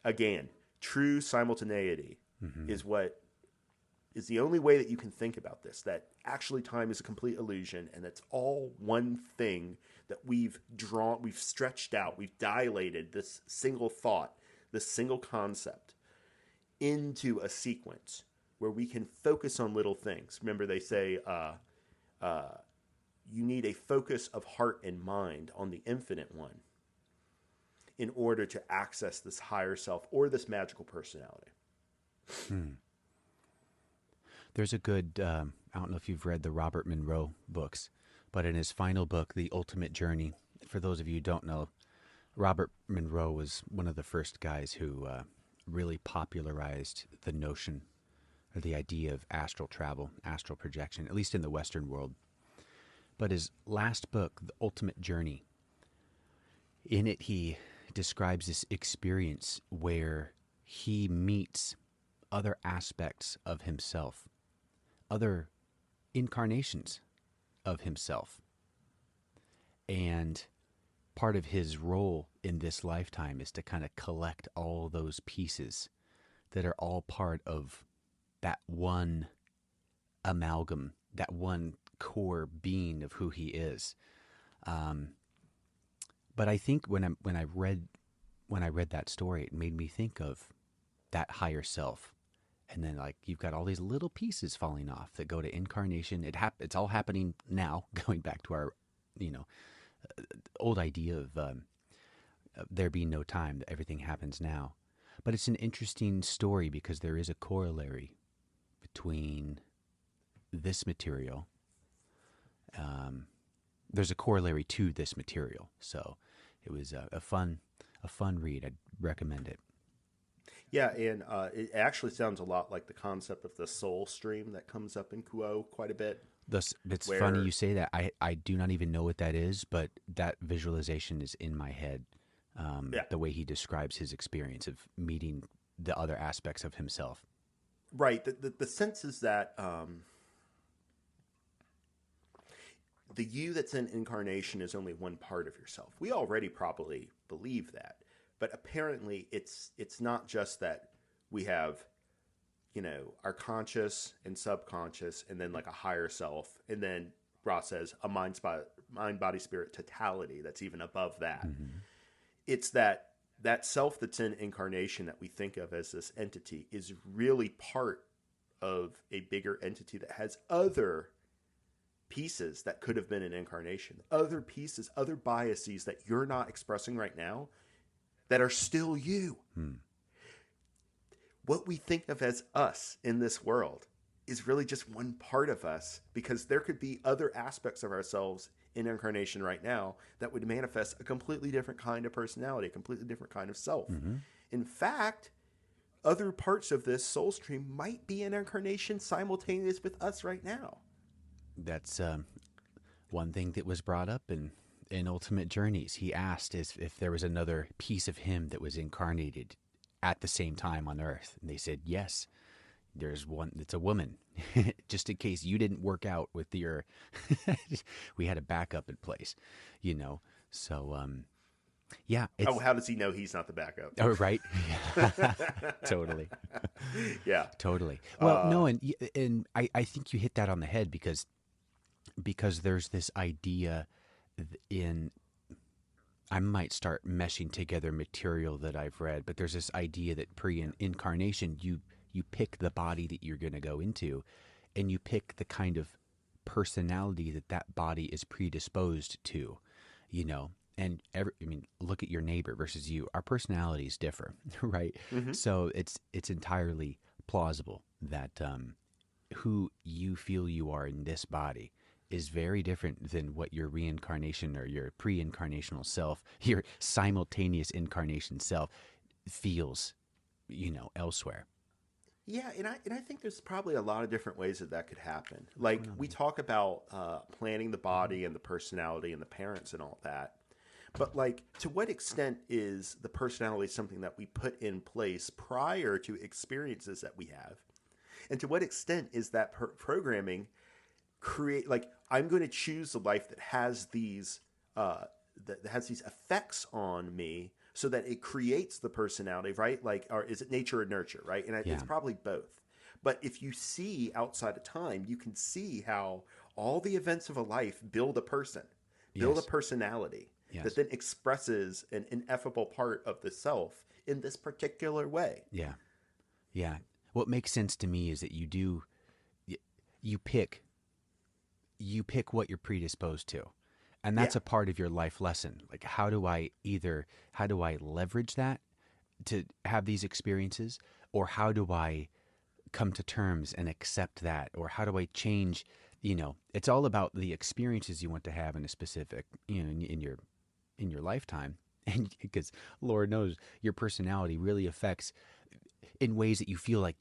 Speaker 1: Again, true simultaneity is what is the only way that you can think about this, that actually time is a complete illusion, and it's all one thing that we've stretched out, we've dilated this single thought, this single concept into a sequence where we can focus on little things. Remember, they say you need a focus of heart and mind on the infinite one in order to access this higher self or this magical personality.
Speaker 2: There's a good, I don't know if you've read the Robert Monroe books, but in his final book, The Ultimate Journey, for those of you who don't know, Robert Monroe was one of the first guys who really popularized the notion or the idea of astral travel, astral projection, at least in the Western world. But his last book, The Ultimate Journey, in it he describes this experience where he meets other aspects of himself, other incarnations of himself. And part of his role in this lifetime is to kind of collect all those pieces that are all part of that one amalgam, that one core being of who he is. But I think when I read that story, it made me think of that higher self. And then, like, you've got all these little pieces falling off that go to incarnation. It's all happening now, going back to our, old idea of there being no time, that everything happens now. But it's an interesting story because there is a corollary between this material. There's a corollary to this material. So it was a fun read. I'd recommend it.
Speaker 1: Yeah, and it actually sounds a lot like the concept of the soul stream that comes up in Kuo quite a bit.
Speaker 2: It's funny you say that. I do not even know what that is, but that visualization is in my head. The way he describes his experience of meeting the other aspects of himself.
Speaker 1: Right. The sense is that the you that's in incarnation is only one part of yourself. We already probably believe that, but apparently it's not just that we have, our conscious and subconscious, and then like a higher self, and then Ross says a mind, body, spirit totality that's even above that.
Speaker 2: Mm-hmm.
Speaker 1: It's that self that's in incarnation that we think of as this entity is really part of a bigger entity that has other pieces that could have been an incarnation, other pieces, other biases that you're not expressing right now that are still you. What we think of as us in this world is really just one part of us, because there could be other aspects of ourselves in incarnation right now that would manifest a completely different kind of personality, a completely different kind of self.
Speaker 2: Mm-hmm.
Speaker 1: In fact, other parts of this soul stream might be in incarnation simultaneous with us right now.
Speaker 2: That's one thing that was brought up in Ultimate Journeys. He asked if there was another piece of him that was incarnated at the same time on Earth. And they said, yes, there's one. It's a woman. Just in case you didn't work out with your, we had a backup in place, So, yeah.
Speaker 1: How does he know he's not the backup?
Speaker 2: Oh, right. Totally.
Speaker 1: Yeah.
Speaker 2: Totally. Well, no, and I think you hit that on the head, because there's this idea I might start meshing together material that I've read, but there's this idea that pre-incarnation, you pick the body that you're going to go into, and you pick the kind of personality that body is predisposed to, and look at your neighbor versus you. Our personalities differ, right?
Speaker 1: Mm-hmm.
Speaker 2: So it's entirely plausible that who you feel you are in this body is very different than what your reincarnation or your pre-incarnational self, your simultaneous incarnation self feels, elsewhere.
Speaker 1: Yeah, and I think there's probably a lot of different ways that could happen. Like, we talk about planning the body and the personality and the parents and all that. But, like, to what extent is the personality something that we put in place prior to experiences that we have? And to what extent is that programming I'm going to choose the life that has these effects on me, so that it creates the personality, right? Like, or is it nature or nurture, right? And it's probably both. But if you see outside of time, you can see how all the events of a life build a person, build a personality that then expresses an ineffable part of the self in this particular way.
Speaker 2: Yeah. Yeah. What makes sense to me is that you pick what you're predisposed to. And that's a part of your life lesson. Like, how do I leverage that to have these experiences? Or how do I come to terms and accept that? Or how do I change? It's all about the experiences you want to have in a specific, in your lifetime. And because Lord knows your personality really affects in ways that you feel like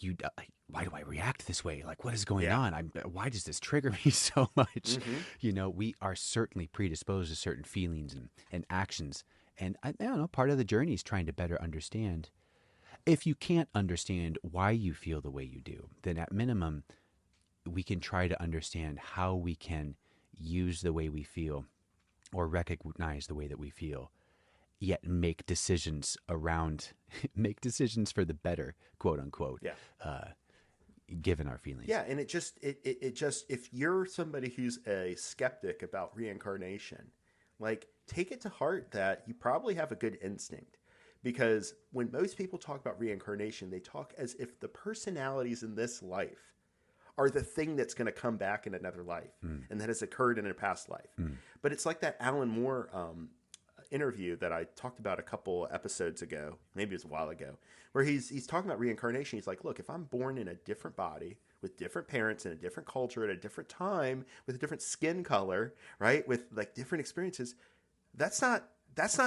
Speaker 2: why do I react this way? Like, what is going on? Why does this trigger me so much?
Speaker 1: Mm-hmm.
Speaker 2: We are certainly predisposed to certain feelings and actions. And I don't know, part of the journey is trying to better understand. If you can't understand why you feel the way you do, then at minimum, we can try to understand how we can use the way we feel or recognize the way that we feel, yet make decisions for the better, quote unquote. Given our feelings.
Speaker 1: Yeah, and it just if you're somebody who's a skeptic about reincarnation, like, take it to heart that you probably have a good instinct, because when most people talk about reincarnation, they talk as if the personalities in this life are the thing that's going to come back in another life and that has occurred in a past life. But it's like that Alan Moore interview that I talked about a couple episodes ago, maybe it was a while ago, where he's talking about reincarnation. He's like, look, if I'm born in a different body with different parents in a different culture at a different time with a different skin color, right, with like different experiences, that's not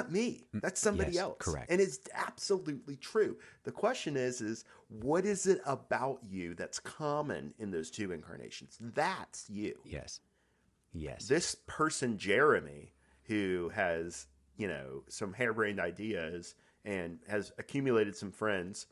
Speaker 1: me. That's somebody else.
Speaker 2: Correct.
Speaker 1: And it's absolutely true. The question is what is it about you that's common in those two incarnations? That's you.
Speaker 2: Yes.
Speaker 1: This person, Jeremy, who has, some harebrained ideas and has accumulated some friends,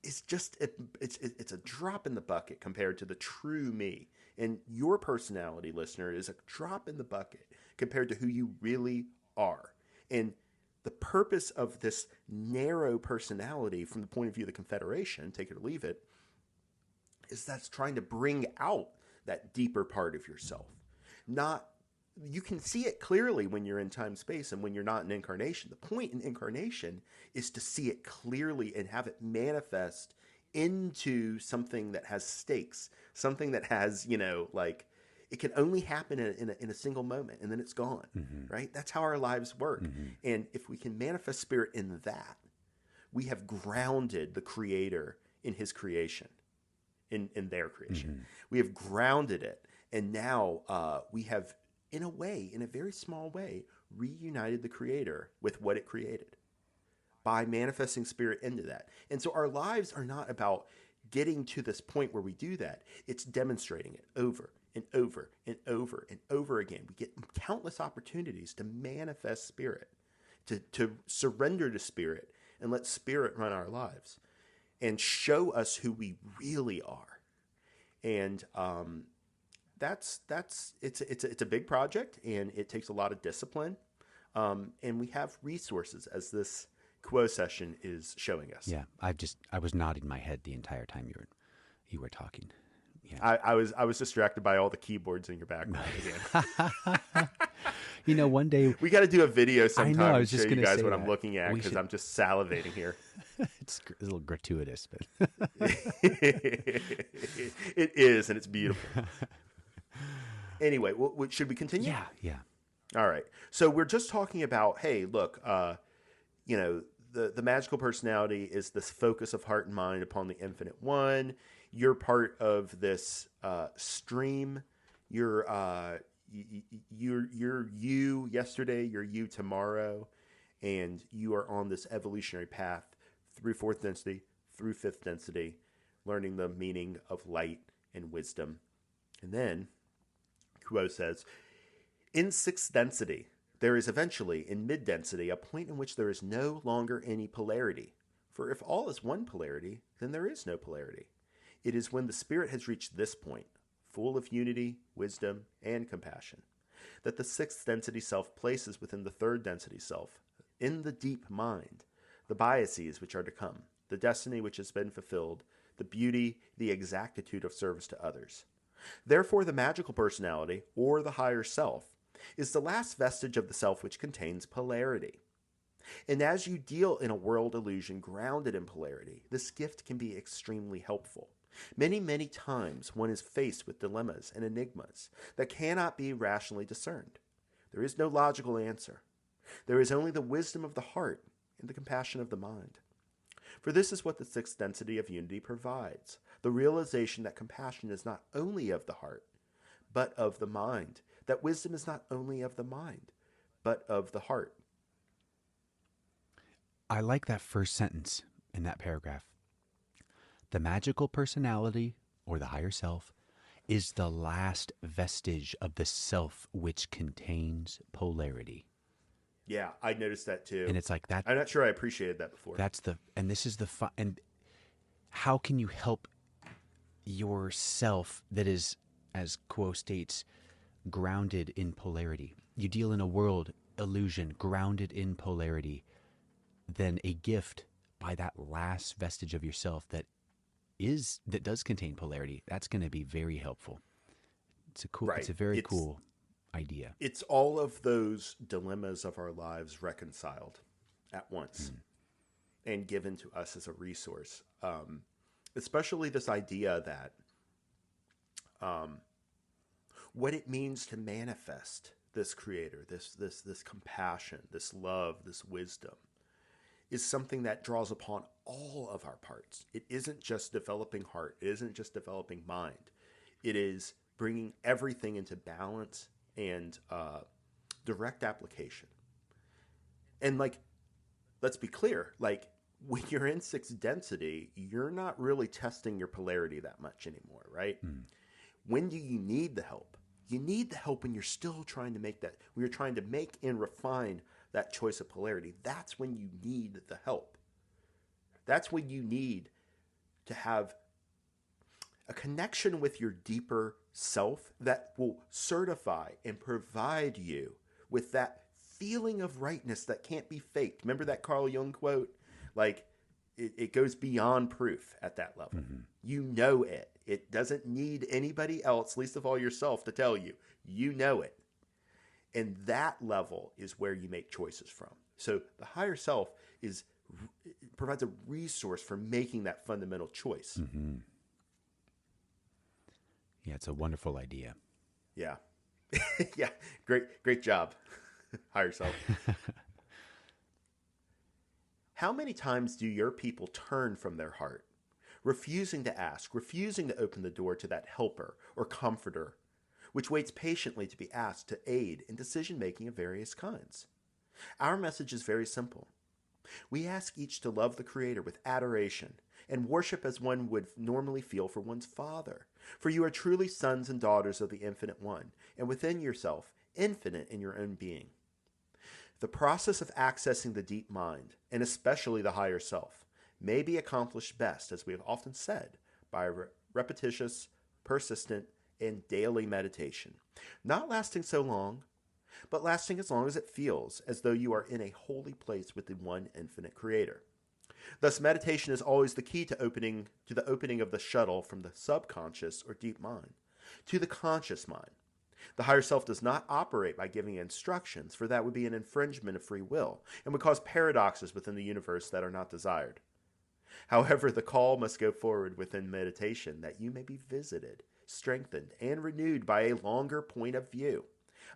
Speaker 1: it's just it's a drop in the bucket compared to the true me. And your personality, listener, is a drop in the bucket compared to who you really are. And the purpose of this narrow personality from the point of view of the Confederation, take it or leave it, is that's trying to bring out that deeper part of yourself. Not You can see it clearly when you're in time space and when you're not in incarnation. The point in incarnation is to see it clearly and have it manifest into something that has stakes, something that has, like it can only happen in a single moment and then it's gone, right? That's how our lives work. And if we can manifest spirit in that, we have grounded the creator in his creation, in their creation. We have grounded it. And now we have, in a way, in a very small way, reunited the creator with what it created by manifesting spirit into that. And so our lives are not about getting to this point where we do that. It's demonstrating it over and over and over and over again. We get countless opportunities to manifest spirit, to surrender to spirit and let spirit run our lives and show us who we really are. And it's a big project, and it takes a lot of discipline. And we have resources, as this Quo session is showing us.
Speaker 2: Yeah, I was nodding my head the entire time you were talking. Yeah.
Speaker 1: I was distracted by all the keyboards in your background again.
Speaker 2: One day
Speaker 1: we got to do a video sometime.
Speaker 2: I know, I
Speaker 1: and
Speaker 2: was just
Speaker 1: show you
Speaker 2: gonna
Speaker 1: guys
Speaker 2: say
Speaker 1: what
Speaker 2: that.
Speaker 1: I'm looking at, because I'm just salivating here.
Speaker 2: It's a little gratuitous, but
Speaker 1: it is, and it's beautiful. Anyway, should we continue?
Speaker 2: Yeah.
Speaker 1: All right. So we're just talking about, hey, look, the magical personality is this focus of heart and mind upon the infinite one. You're part of this stream. You're you yesterday, you're you tomorrow, and you are on this evolutionary path through fourth density, through fifth density, learning the meaning of light and wisdom. And then Kuo says, in sixth density, there is eventually, in mid-density, a point in which there is no longer any polarity. For if all is one polarity, then there is no polarity. It is when the spirit has reached this point, full of unity, wisdom, and compassion, that the sixth density self places within the third density self, in the deep mind, the biases which are to come, the destiny which has been fulfilled, the beauty, the exactitude of service to others. Therefore, the magical personality, or the higher self, is the last vestige of the self which contains polarity. And as you deal in a world illusion grounded in polarity, this gift can be extremely helpful. Many, many times one is faced with dilemmas and enigmas that cannot be rationally discerned. There is no logical answer. There is only the wisdom of the heart and the compassion of the mind. For this is what the sixth density of unity provides, the realization that compassion is not only of the heart, but of the mind, that wisdom is not only of the mind, but of the heart.
Speaker 2: I like that first sentence in that paragraph. The magical personality, or the higher self, is the last vestige of the self which contains polarity.
Speaker 1: Yeah, I noticed that too.
Speaker 2: And it's like that.
Speaker 1: I'm not sure I appreciated that before.
Speaker 2: And this is the fun. And how can you help yourself that is, as Quo states, grounded in polarity? You deal in a world illusion grounded in polarity. Then a gift by that last vestige of yourself that does contain polarity, that's going to be very helpful. It's a very cool idea.
Speaker 1: It's all of those dilemmas of our lives reconciled at once and given to us as a resource. Especially this idea that what it means to manifest this creator, this compassion, this love, this wisdom, is something that draws upon all of our parts. It isn't just developing heart. It isn't just developing mind. It is bringing everything into balance and direct application. And let's be clear, when you're in sixth density, you're not really testing your polarity that much anymore, right? When do you need the help? You need the help when you're still trying to make that, when you're trying to make and refine that choice of polarity. That's when you need the help. That's when you need to have a connection with your deeper self that will certify and provide you with that feeling of rightness that can't be faked. Remember that Carl Jung quote? Like, it goes beyond proof at that level.
Speaker 2: Mm-hmm.
Speaker 1: You know it. It doesn't need anybody else, least of all yourself, to tell you. You know it. And that level is where you make choices from. So the higher self provides a resource for making that fundamental choice.
Speaker 2: Mm-hmm. Yeah, it's a wonderful idea.
Speaker 1: Yeah. Yeah. Great job. Higher self. How many times do your people turn from their heart, refusing to ask, refusing to open the door to that helper or comforter, which waits patiently to be asked to aid in decision-making of various kinds? Our message is very simple. We ask each to love the Creator with adoration and worship as one would normally feel for one's father. For you are truly sons and daughters of the Infinite One, and within yourself, infinite in your own being. The process of accessing the deep mind, and especially the higher self, may be accomplished best, as we have often said, by repetitious, persistent, and daily meditation, not lasting so long, but lasting as long as it feels as though you are in a holy place with the one infinite Creator. Thus, meditation is always the key to the opening of the shuttle from the subconscious or deep mind to the conscious mind. The higher self does not operate by giving instructions, for that would be an infringement of free will and would cause paradoxes within the universe that are not desired. However, the call must go forward within meditation that you may be visited, strengthened, and renewed by a longer point of view,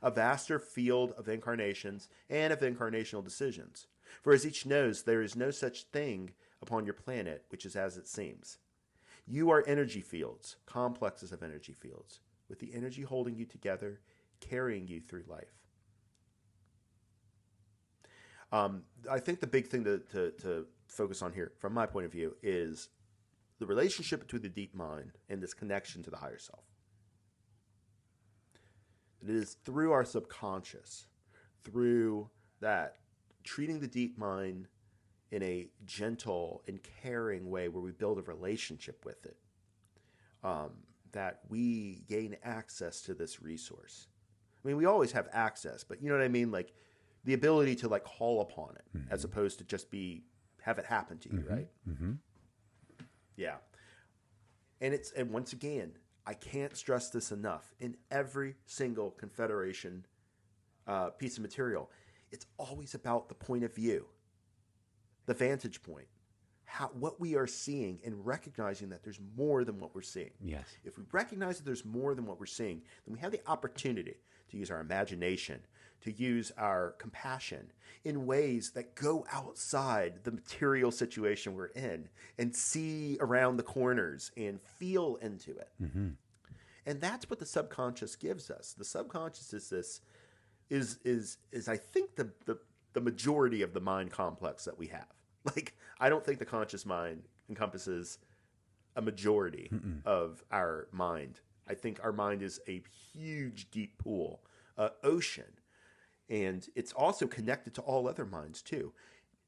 Speaker 1: a vaster field of incarnations and of incarnational decisions. For as each knows, there is no such thing upon your planet which is as it seems. You are energy fields, complexes of energy fields, with the energy holding you together, carrying you through life. I think the big thing to focus on here, from my point of view, is the relationship between the deep mind and this connection to the higher self. It is through our subconscious, through that, treating the deep mind in a gentle and caring way where we build a relationship with it, that we gain access to this resource. I mean, we always have access, but you know what I mean? Like the ability to like call upon it, mm-hmm. as opposed to just have it happen to you, mm-hmm. right?
Speaker 2: Mm-hmm.
Speaker 1: Yeah. And once again, I can't stress this enough. In every single Confederation piece of material, it's always about the point of view, the vantage point, what we are seeing, and recognizing that there's more than what we're seeing.
Speaker 2: Yes.
Speaker 1: If we recognize that there's more than what we're seeing, then we have the opportunity to use our imagination, to use our compassion in ways that go outside the material situation we're in and see around the corners and feel into it.
Speaker 2: Mm-hmm.
Speaker 1: And that's what the subconscious gives us. The subconscious is I think the majority of the mind complex that we have. Like, I don't think the conscious mind encompasses a majority of our mind. I think our mind is a huge, deep pool, ocean. And it's also connected to all other minds, too.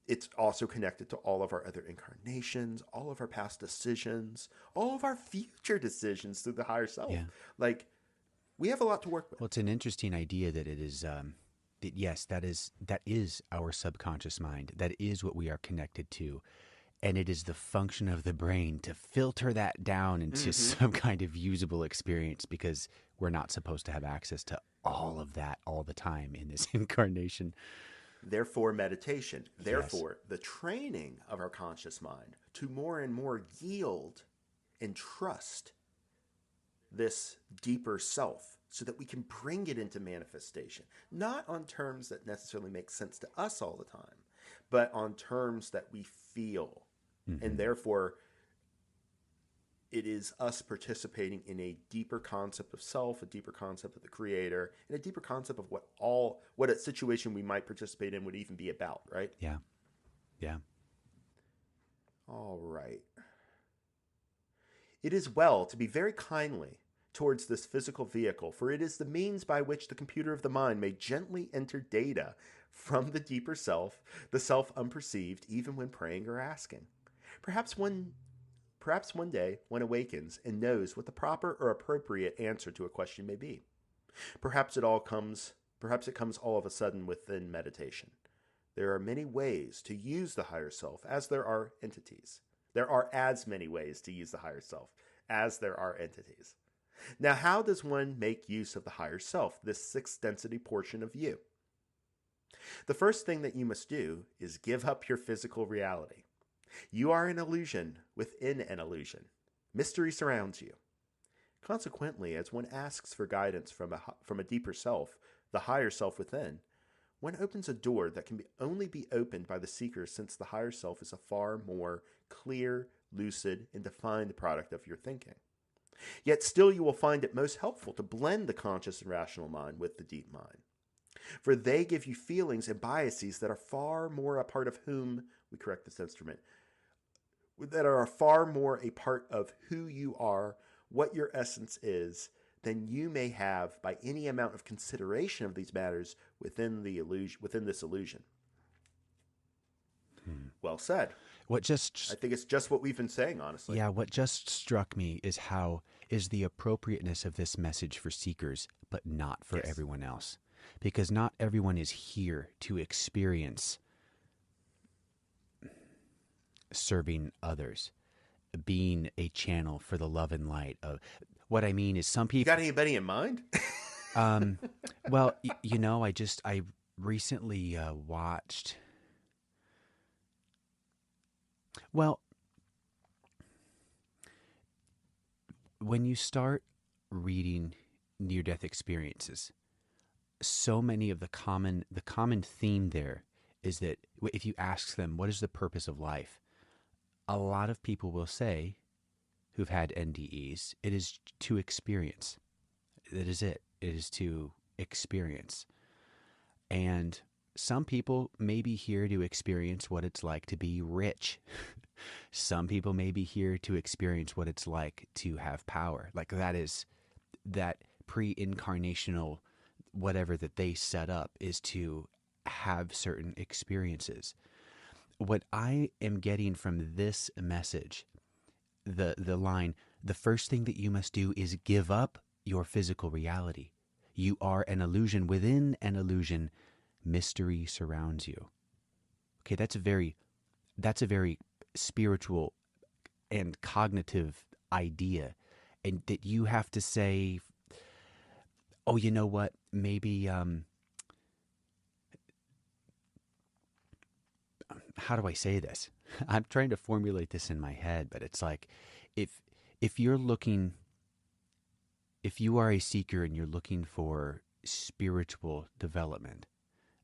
Speaker 1: It's also connected to all of our other incarnations, all of our past decisions, all of our future decisions through the higher self.
Speaker 2: Yeah.
Speaker 1: Like, we have a lot to work with.
Speaker 2: Well, it's an interesting idea that it is... yes, that is our subconscious mind. That is what we are connected to. And it is the function of the brain to filter that down into some kind of usable experience, because we're not supposed to have access to all of that all the time in this incarnation.
Speaker 1: Therefore, meditation. Therefore,
Speaker 2: yes.
Speaker 1: The training of our conscious mind to more and more yield and trust this deeper self, so that we can bring it into manifestation, not on terms that necessarily make sense to us all the time, but on terms that we feel. Mm-hmm. And therefore, it is us participating in a deeper concept of self, a deeper concept of the Creator, and a deeper concept of what a situation we might participate in would even be about, right?
Speaker 2: Yeah. Yeah.
Speaker 1: All right. It is well to be very kindly towards this physical vehicle, for it is the means by which the computer of the mind may gently enter data from the deeper self, the self unperceived, even when praying or asking. Perhaps perhaps one day one awakens and knows what the proper or appropriate answer to a question may be. Perhaps it comes all of a sudden within meditation. There are many ways to use the higher self as there are entities. There are as many ways to use the higher self as there are entities. Now, how does one make use of the higher self, this sixth density portion of you? The first thing that you must do is give up your physical reality. You are an illusion within an illusion. Mystery surrounds you. Consequently, as one asks for guidance from a deeper self, the higher self within, one opens a door that can only be opened by the seeker, since the higher self is a far more clear, lucid, and defined product of your thinking. Yet still you will find it most helpful to blend the conscious and rational mind with the deep mind. For they give you feelings and biases that are far more a part of whom, we correct this instrument, that are far more a part of who you are, what your essence is, than you may have by any amount of consideration of these matters within this illusion. Well said. I think it's just what we've been saying, honestly.
Speaker 2: Yeah, what just struck me is the appropriateness of this message for seekers, but not for everyone else. Because not everyone is here to experience serving others, being a channel for the love and light of. What I mean is, some people.
Speaker 1: You got anybody in mind?
Speaker 2: Well, I recently watched. Well, when you start reading near-death experiences, so many of the common theme there is that if you ask them, what is the purpose of life? A lot of people will say, who've had NDEs, it is to experience. That is it. It is to experience. And some people may be here to experience what it's like to be rich. Some people may be here to experience what it's like to have power. Like that pre-incarnational whatever that they set up is to have certain experiences. What I am getting from this message, the line, the first thing that you must do is give up your physical reality. You are an illusion within an illusion. Mystery surrounds you. Okay, that's a very spiritual and cognitive idea, and that you have to say, oh, you know what? Maybe how do I say this? I'm trying to formulate this in my head, but it's like if you are a seeker and you're looking for spiritual development,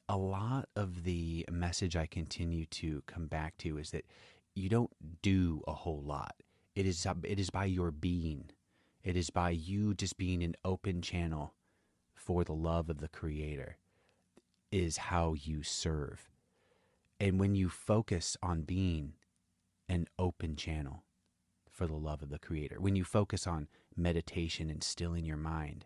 Speaker 2: a lot of the message I continue to come back to is that you don't do a whole lot. It is by your being. It is by you just being an open channel for the love of the Creator is how you serve. And when you focus on being an open channel for the love of the Creator, when you focus on meditation and stilling your mind,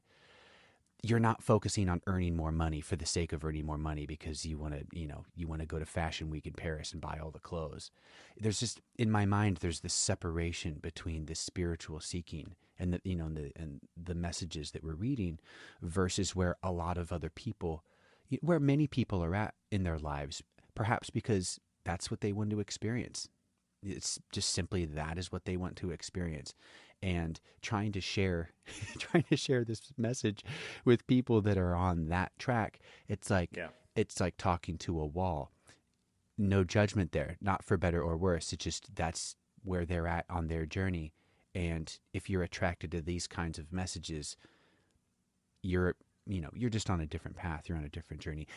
Speaker 2: you're not focusing on earning more money for the sake of earning more money because you want to go to Fashion Week in Paris and buy all the clothes. There's just, in my mind, there's this separation between the spiritual seeking and the messages that we're reading versus where a lot of other people, where many people are at in their lives, perhaps because that's what they want to experience. It's just simply that is what they want to experience. And trying to share this message with people that are on that track, it's like talking to a wall. No judgment there, not for better or worse. It's just that's where they're at on their journey. And if you're attracted to these kinds of messages, you're just on a different path. You're on a different journey.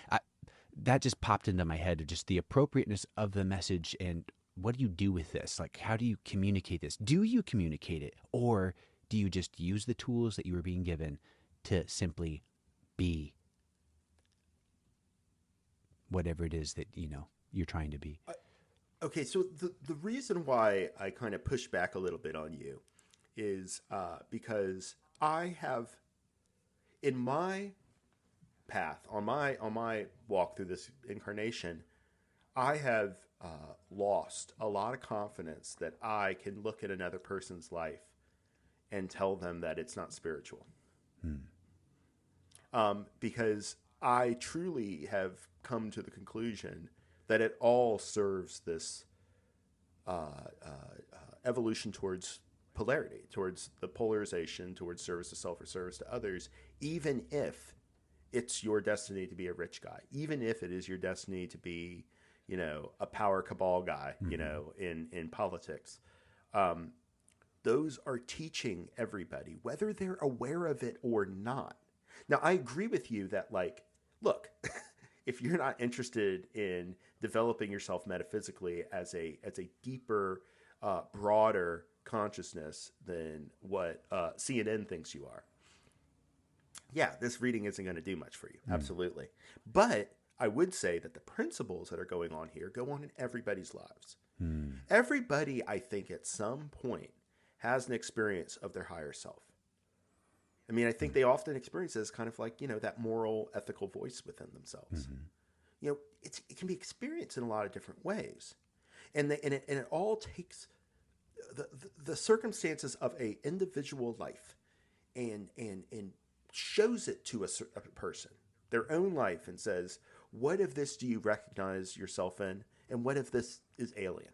Speaker 2: That just popped into my head of just the appropriateness of the message and what do you do with this? Like, how do you communicate this? Do you communicate it? Or do you just use the tools that you were being given to simply be whatever it is that, you're trying to be?
Speaker 1: Okay, so the reason why I kind of push back a little bit on you is because I have, in my path, on my walk through this incarnation, I have lost a lot of confidence that I can look at another person's life and tell them that it's not spiritual. Because I truly have come to the conclusion that it all serves this evolution towards polarity, towards the polarization, towards service to self or service to others, even if it's your destiny to be a rich guy, even if it is your destiny to be, a power cabal guy, in politics. Those are teaching everybody, whether they're aware of it or not. Now, I agree with you that, like, look, if you're not interested in developing yourself metaphysically as a deeper, broader consciousness than what CNN thinks you are, yeah, this reading isn't going to do much for you. Absolutely. But I would say that the principles that are going on here go on in everybody's lives. Everybody, I think, at some point has an experience of their higher self. I mean, I think they often experience it as kind of like, that moral, ethical voice within themselves. It can be experienced in a lot of different ways. And it all takes the circumstances of a individual life and shows it to a person, their own life, and says, what of this do you recognize yourself in? And what if this is alien?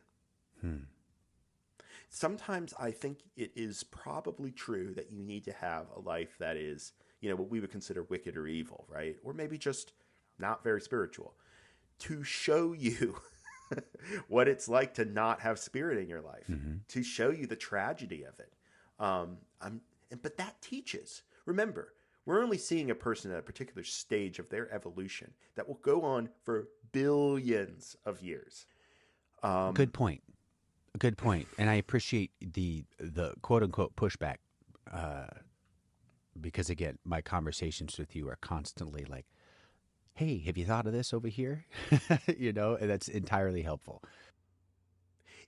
Speaker 1: Sometimes I think it is probably true that you need to have a life that is, what we would consider wicked or evil, right? Or maybe just not very spiritual, to show you what it's like to not have spirit in your life, to show you the tragedy of it. But that teaches. Remember, we're only seeing a person at a particular stage of their evolution that will go on for billions of years.
Speaker 2: Good point. Good point. And I appreciate the quote unquote pushback, because again, my conversations with you are constantly like, hey, have you thought of this over here? And that's entirely helpful.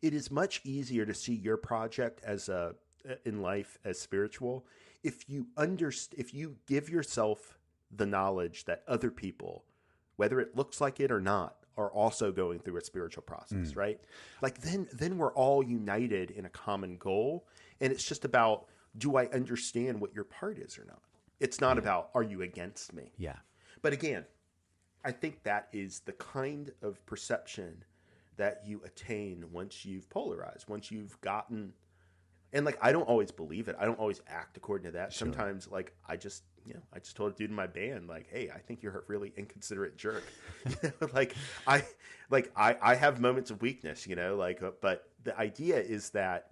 Speaker 1: It is much easier to see your project as in life as spiritual if you give yourself the knowledge that other people, whether it looks like it or not, are also going through a spiritual process, right? Like then we're all united in a common goal, and it's just about, do I understand what your part is or not? It's not about, are you against me?
Speaker 2: Yeah.
Speaker 1: But again, I think that is the kind of perception that you attain once you've polarized, once you've gotten. And like, I don't always believe it. I don't always act according to that. Sure. Sometimes, like, I just told a dude in my band, like, hey, I think you're a really inconsiderate jerk. I have moments of weakness, but the idea is that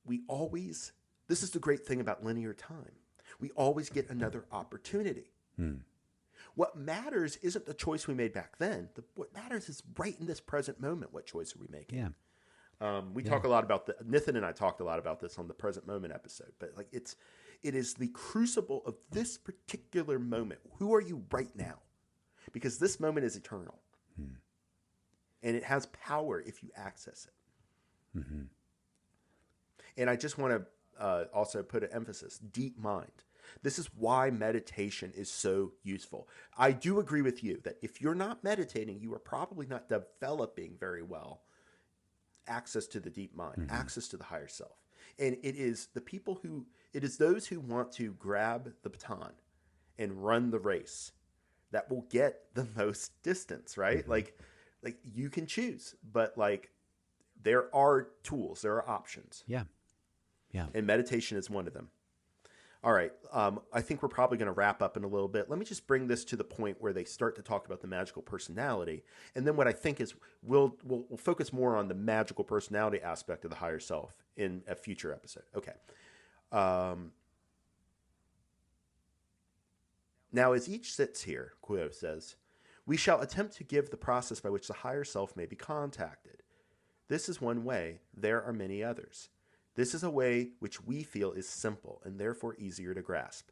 Speaker 1: this is the great thing about linear time. We always get another opportunity. What matters isn't the choice we made back then. What matters is right in this present moment, what choice are we making?
Speaker 2: Yeah.
Speaker 1: We talk a lot about Nathan and I talked a lot about this on the present moment episode, but like it is the crucible of this particular moment. Who are you right now? Because this moment is eternal, and it has power if you access it. And I just want to also put an emphasis: deep mind. This is why meditation is so useful. I do agree with you that if you're not meditating, you are probably not developing very well access to the deep mind, access to the higher self. And it is those who want to grab the baton and run the race that will get the most distance, right? Like you can choose, but like there are tools, there are options.
Speaker 2: Yeah. Yeah.
Speaker 1: And meditation is one of them. All right. I think we're probably going to wrap up in a little bit. Let me just bring this to the point where they start to talk about the magical personality. And then what I think is we'll focus more on the magical personality aspect of the higher self in a future episode. Okay. Now, as each sits here, Kuo says, we shall attempt to give the process by which the higher self may be contacted. This is one way. There are many others. This is a way which we feel is simple and therefore easier to grasp.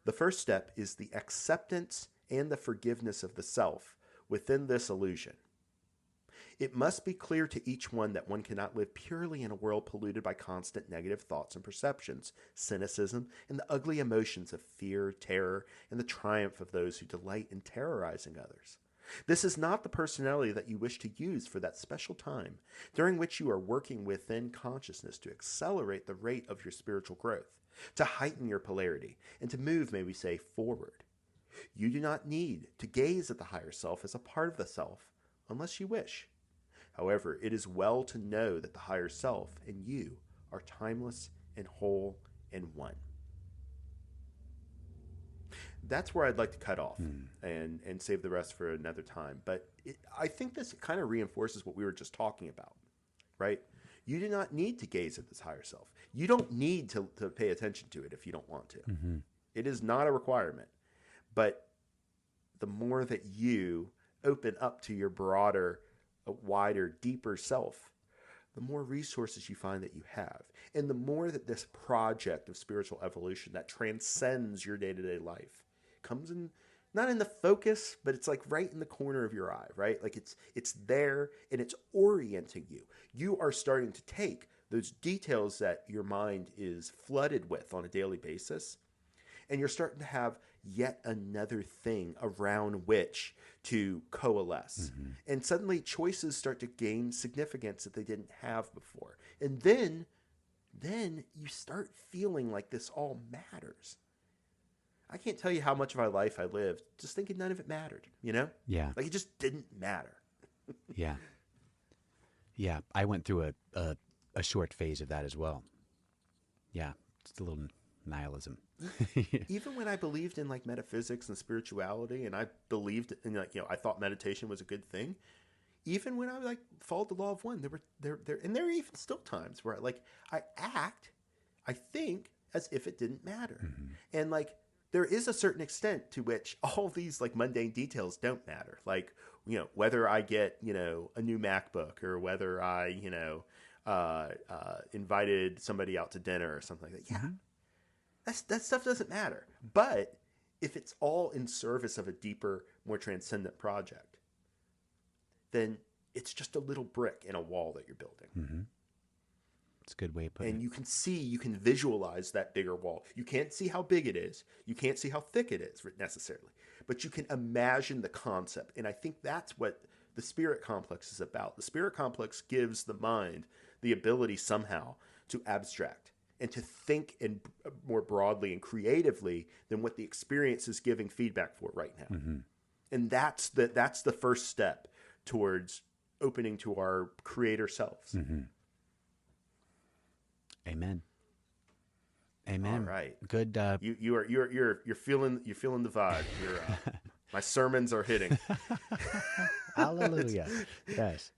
Speaker 1: The first step is the acceptance and the forgiveness of the self within this illusion. It must be clear to each one that one cannot live purely in a world polluted by constant negative thoughts and perceptions, cynicism, and the ugly emotions of fear, terror, and the triumph of those who delight in terrorizing others. This is not the personality that you wish to use for that special time during which you are working within consciousness to accelerate the rate of your spiritual growth, to heighten your polarity, and to move, may we say, forward. You do not need to gaze at the higher self as a part of the self unless you wish. However, it is well to know that the higher self and you are timeless and whole and one. That's where I'd like to cut off and save the rest for another time. But I think this kind of reinforces what we were just talking about, right? You do not need to gaze at this higher self. You don't need to pay attention to it if you don't want to. Mm-hmm. It is not a requirement. But the more that you open up to your broader, wider, deeper self, the more resources you find that you have. And the more that this project of spiritual evolution that transcends your day-to-day life comes in, not in the focus, but it's like right in the corner of your eye, right? Like it's there and it's orienting you. You are starting to take those details that your mind is flooded with on a daily basis, and you're starting to have yet another thing around which to coalesce. Mm-hmm. And suddenly choices start to gain significance that they didn't have before. And then you start feeling like this all matters. I can't tell you how much of my life I lived just thinking none of it mattered, you know?
Speaker 2: Yeah.
Speaker 1: Like it just didn't matter.
Speaker 2: Yeah. Yeah. I went through a short phase of that as well. Yeah. Just a little nihilism.
Speaker 1: Even when I believed in like metaphysics and spirituality, and I believed in like, I thought meditation was a good thing. Even when I like followed the law of one, there are even still times where I act, I think as if it didn't matter. Mm-hmm. And like, there is a certain extent to which all these like mundane details don't matter. Like, whether I get, a new MacBook or whether I, invited somebody out to dinner or something like that. Yeah. Mm-hmm. That stuff doesn't matter. But if it's all in service of a deeper, more transcendent project, then it's just a little brick in a wall that you're building.
Speaker 2: Mm-hmm. It's a good way of putting it.
Speaker 1: And you can visualize that bigger wall. You can't see how big it is. You can't see how thick it is necessarily. But you can imagine the concept. And I think that's what the spirit complex is about. The spirit complex gives the mind the ability somehow to abstract and to think in more broadly and creatively than what the experience is giving feedback for right now. Mm-hmm. And that's the first step towards opening to our creator selves.
Speaker 2: Mm-hmm. Amen. Amen.
Speaker 1: All right.
Speaker 2: Good.
Speaker 1: You're feeling the vibe. My sermons are hitting.
Speaker 2: Hallelujah. Yes.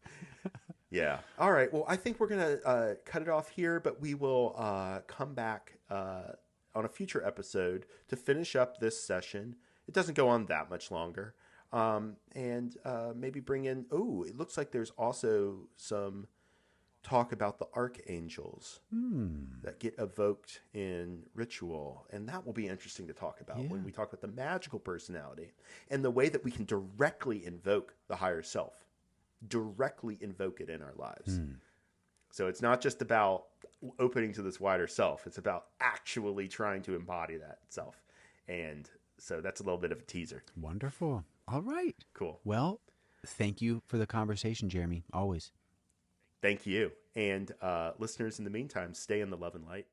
Speaker 1: Yeah. All right. Well, I think we're going to cut it off here, but we will come back on a future episode to finish up this session. It doesn't go on that much longer. And maybe bring in, it looks like there's also some talk about the archangels that get evoked in ritual. And that will be interesting to talk about when we talk about the magical personality and the way that we can directly invoke the higher self, directly invoke it in our lives. So it's not just about opening to this wider self. It's about actually trying to embody that self. And so that's a little bit of a teaser.
Speaker 2: Wonderful. All right.
Speaker 1: Cool.
Speaker 2: Well, thank you for the conversation, Jeremy. Always.
Speaker 1: Thank you. And listeners, in the meantime, stay in the love and light.